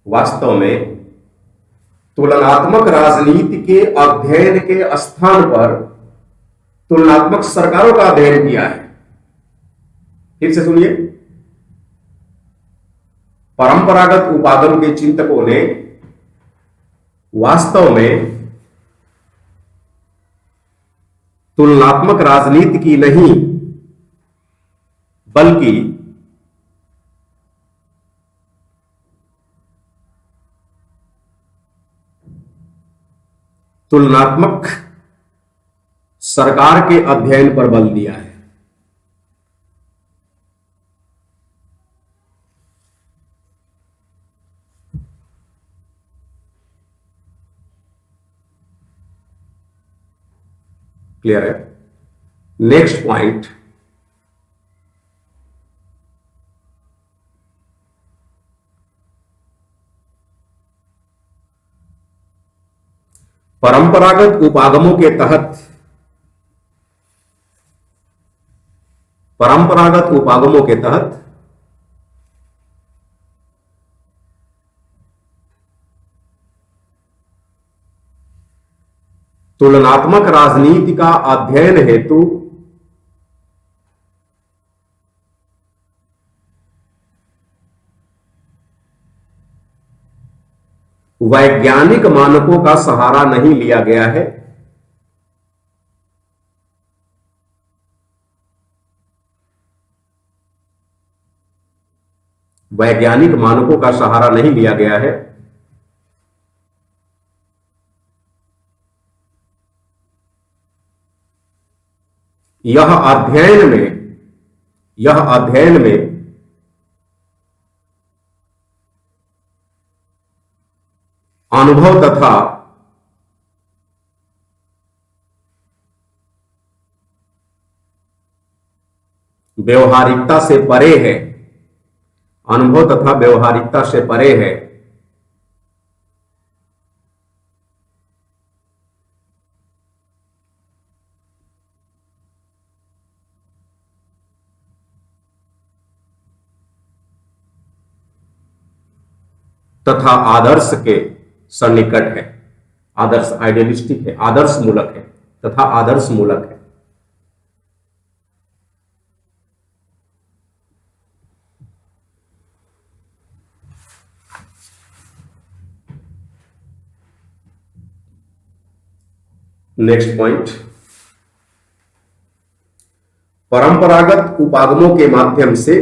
वास्तव में तुलनात्मक राजनीति के अध्ययन के स्थान पर तुलनात्मक सरकारों का अध्ययन किया है। फिर से सुनिए, परंपरागत उपागम के चिंतकों ने वास्तव में तुलनात्मक राजनीति की नहीं बल्कि तुलनात्मक सरकार के अध्ययन पर बल दिया है। क्लियर है? नेक्स्ट पॉइंट, परंपरागत उपागमों के तहत, परंपरागत उपागमों के तहत तुलनात्मक राजनीति का अध्ययन हेतु वैज्ञानिक मानकों का सहारा नहीं लिया गया है। वैज्ञानिक मानकों का सहारा नहीं लिया गया है। यह अध्ययन में अनुभव तथा व्यवहारिकता से परे है। अनुभव तथा व्यवहारिकता से परे है। तथा आदर्श के सन्निकट है। आदर्श आइडियलिस्टिक है, आदर्श मूलक है, तथा आदर्श मूलक है। नेक्स्ट पॉइंट, परंपरागत उपागमों के माध्यम से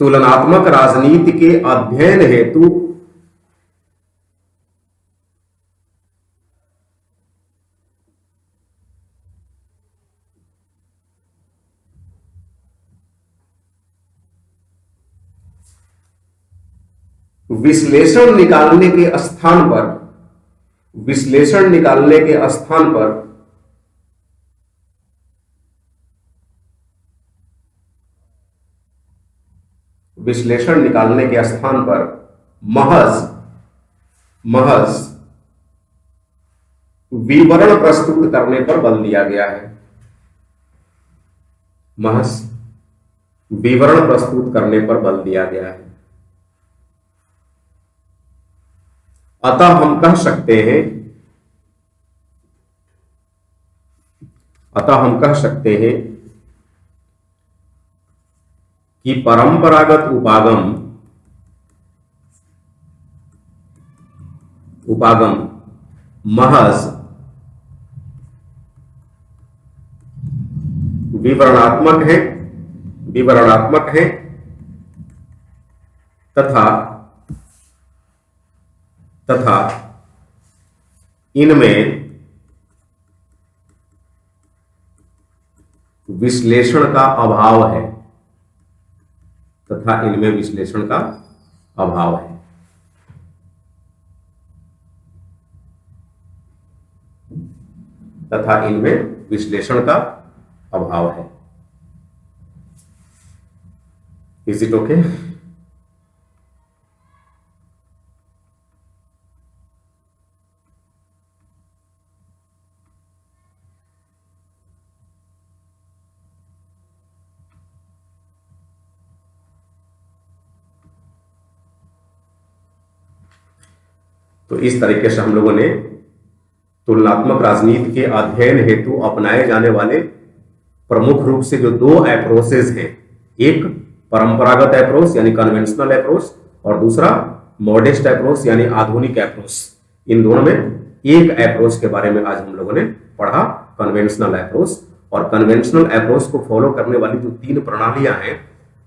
तुलनात्मक राजनीति के अध्ययन हेतु विश्लेषण निकालने के स्थान पर विश्लेषण निकालने के स्थान पर महज विवरण प्रस्तुत करने पर बल दिया गया है। महज विवरण प्रस्तुत करने पर बल दिया गया है। अतः हम कह सकते हैं कि परंपरागत उपागम महज विवरणात्मक है तथा इनमें विश्लेषण का अभाव है। तथा इनमें विश्लेषण का अभाव है। तथा इनमें विश्लेषण का अभाव है। Is it okay? तो इस तरीके से हम लोगों ने तुलनात्मक राजनीति के अध्ययन हेतु अपनाए जाने वाले प्रमुख रूप से जो दो अप्रोचेज हैं, एक परंपरागत अप्रोच यानी कन्वेंशनल अप्रोच और दूसरा मॉडेस्ट अप्रोच यानी आधुनिक अप्रोच, इन दोनों में एक अप्रोच के बारे में आज हम लोगों ने पढ़ा, कन्वेंशनल अप्रोच। और कन्वेंशनल अप्रोच को फॉलो करने वाली जो तीन प्रणालियां हैं,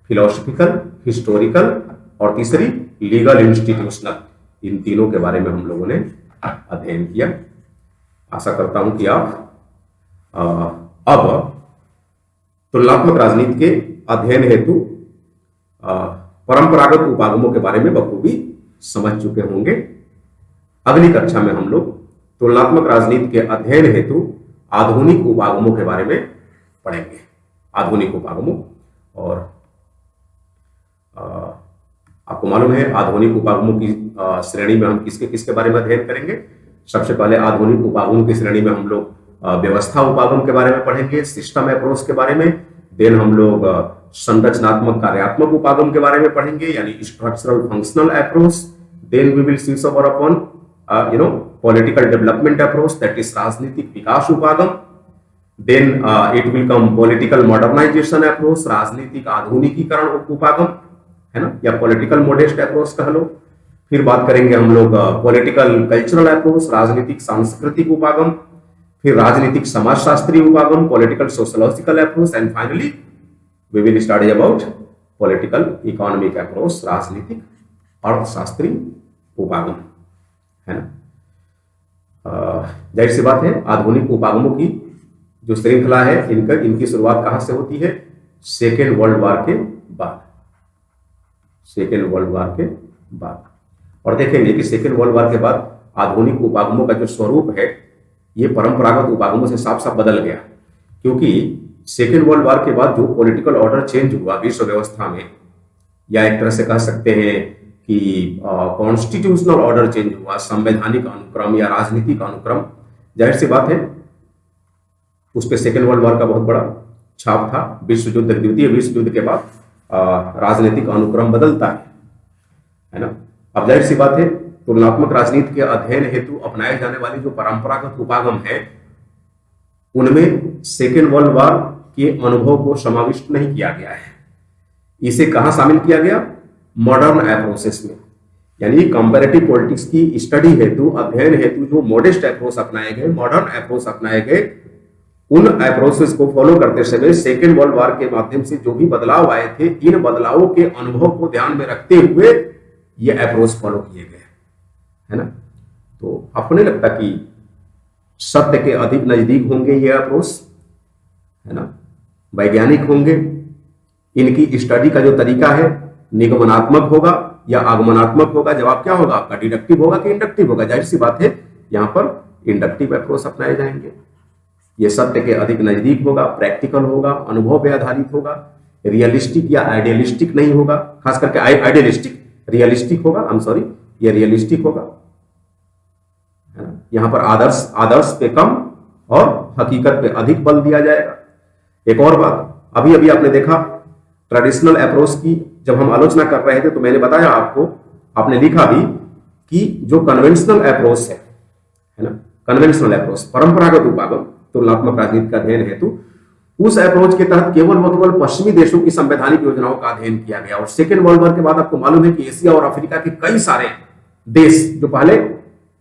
फिलोसफिकल, हिस्टोरिकल और तीसरी लीगल इंस्टीट्यूशनल, इन तीनों के बारे में हम लोगों ने अध्ययन किया। आशा करता हूं कि आप अब तुलनात्मक राजनीति के अध्ययन हेतु परंपरागत उपागमों के बारे में बखूबी समझ चुके होंगे। अगली कक्षा में हम लोग तुलनात्मक राजनीति के अध्ययन हेतु आधुनिक उपागमों के बारे में पढ़ेंगे। आधुनिक उपागमों, और आपको मालूम है आधुनिक उपागमों की श्रेणी में हम किसके किसके बारे में अध्ययन करेंगे। सबसे पहले आधुनिक उपागमों की श्रेणी में हम लोग व्यवस्था उपागम के बारे में पढ़ेंगे, सिस्टम अप्रोच के बारे में। देन हम लोग संरचनात्मक कार्यात्मक उपागम के बारे में पढ़ेंगे, यानी structural functional approach. Then we will see some upon political development approach, that is राजनीतिक विकास उपागम। Then it will come political modernisation approach, राजनीतिक आधुनिकीकरण उपागम, है ना, या पॉलिटिकल मॉडेस्ट अप्रोच कह लो। फिर बात करेंगे हम लोग पॉलिटिकल कल्चरल अप्रोच, राजनीतिक सांस्कृतिक उपागम। फिर राजनीतिक समाजशास्त्री उपागम, political sociological approach, and finally we will study about political economic approach, राजनीतिक अर्थशास्त्री उपागम, है ना। जाहिर सी बात है आधुनिक उपागमों की जो श्रृंखला है इनकी शुरुआत कहां से होती है? सेकेंड वर्ल्ड वॉर के बाद। सेकेंड वर्ल्ड वॉर के बाद, और देखेंगे कि सेकेंड वर्ल्ड वॉर के बाद आधुनिक उपागमों का जो स्वरूप है ये परंपरागत उपागमों से साफ साफ बदल गया, क्योंकि सेकेंड वर्ल्ड वॉर के बाद जो पॉलिटिकल ऑर्डर चेंज हुआ विश्व व्यवस्था में, या एक तरह से कह सकते हैं कि कॉन्स्टिट्यूशनल ऑर्डर चेंज हुआ, संवैधानिक अनुक्रम या राजनीतिक अनुक्रम, जाहिर सी बात है उस पर सेकेंड वर्ल्ड वॉर का बहुत बड़ा छाप था। विश्व युद्ध, द्वितीय विश्व युद्ध के बाद राजनीतिक अनुक्रम बदलता है ना। अब जाहिर सी बात है तुलनात्मक राजनीति के अध्ययन हेतु अपनाए जाने वाली जो परंपरागत उपागम है उनमें सेकेंड वर्ल्ड वॉर के अनुभव को समाविष्ट नहीं किया गया है। इसे कहां शामिल किया गया? मॉडर्न अप्रोचेस में, यानी कंपैरेटिव पॉलिटिक्स की स्टडी हेतु, अध्ययन हेतु जो मॉडेस्ट अप्रोच अपनाए गए, मॉडर्न अप्रोच अपनाए गए, उन अप्रोचेस को फॉलो करते समय सेकेंड वर्ल्ड वॉर के माध्यम से जो भी बदलाव आए थे, इन बदलावों के अनुभव को ध्यान में रखते हुए ये अप्रोच फॉलो किए गए, है ना। तो आपको नहीं लगता कि सत्य के अधिक नजदीक होंगे ये अप्रोच, है ना, वैज्ञानिक होंगे, इनकी स्टडी का जो तरीका है निगमनात्मक होगा या आगमनात्मक होगा? जवाब क्या होगा आपका? डिडक्टिव होगा कि इंडक्टिव होगा? जाहिर सी बात है यहां पर इंडक्टिव अप्रोच अपनाए जाएंगे। ये सत्य के अधिक नजदीक होगा, प्रैक्टिकल होगा, अनुभव पे आधारित होगा, रियलिस्टिक या आइडियलिस्टिक नहीं होगा, खास करके आइडियलिस्टिक, रियलिस्टिक होगा, आई एम सॉरी, ये रियलिस्टिक होगा, है ना। यहां पर आदर्श पे कम और हकीकत पे अधिक बल दिया जाएगा। एक और बात, अभी अभी आपने देखा ट्रेडिशनल अप्रोच की जब हम आलोचना कर रहे थे तो मैंने बताया आपको, आपने लिखा भी कि जो कन्वेंशनल अप्रोच है ना, कन्वेंशनल अप्रोच, परंपरागत उपागम तुलनात्मक राजनीति का अध्ययन हेतु, उस अप्रोच के तहत केवल पश्चिमी देशों की संवैधानिक योजनाओं का अध्ययन किया गया। और सेकेंड वर्ल्ड वॉर के बाद आपको मालूम है कि एशिया और अफ्रीका के कई सारे देश जो पहले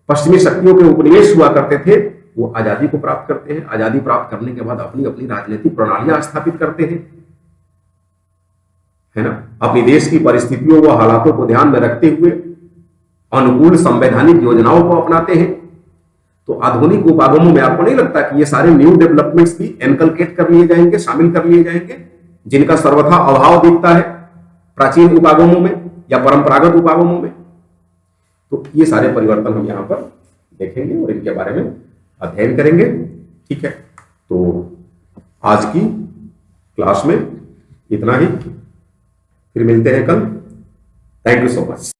पश्चिमी शक्तियों के उपनिवेश हुआ करते थे वो आजादी को प्राप्त करते हैं। आजादी प्राप्त करने के बाद अपनी अपनी राजनीतिक प्रणालियां स्थापित करते हैं, है ना, अपनी देश की परिस्थितियों व हालातों को ध्यान में रखते हुए अनुकूल संवैधानिक योजनाओं को अपनाते हैं। तो आधुनिक उपागमों में आपको नहीं लगता कि ये सारे न्यू डेवलपमेंट्स भी एनकलकेट कर लिए जाएंगे, शामिल कर लिए जाएंगे, जिनका सर्वथा अभाव दिखता है प्राचीन उपागमों में या परंपरागत उपागमों में? तो ये सारे परिवर्तन हम यहां पर देखेंगे और इनके बारे में अध्ययन करेंगे। ठीक है, तो आज की क्लास में इतना ही, फिर मिलते हैं कल। Thank you so much.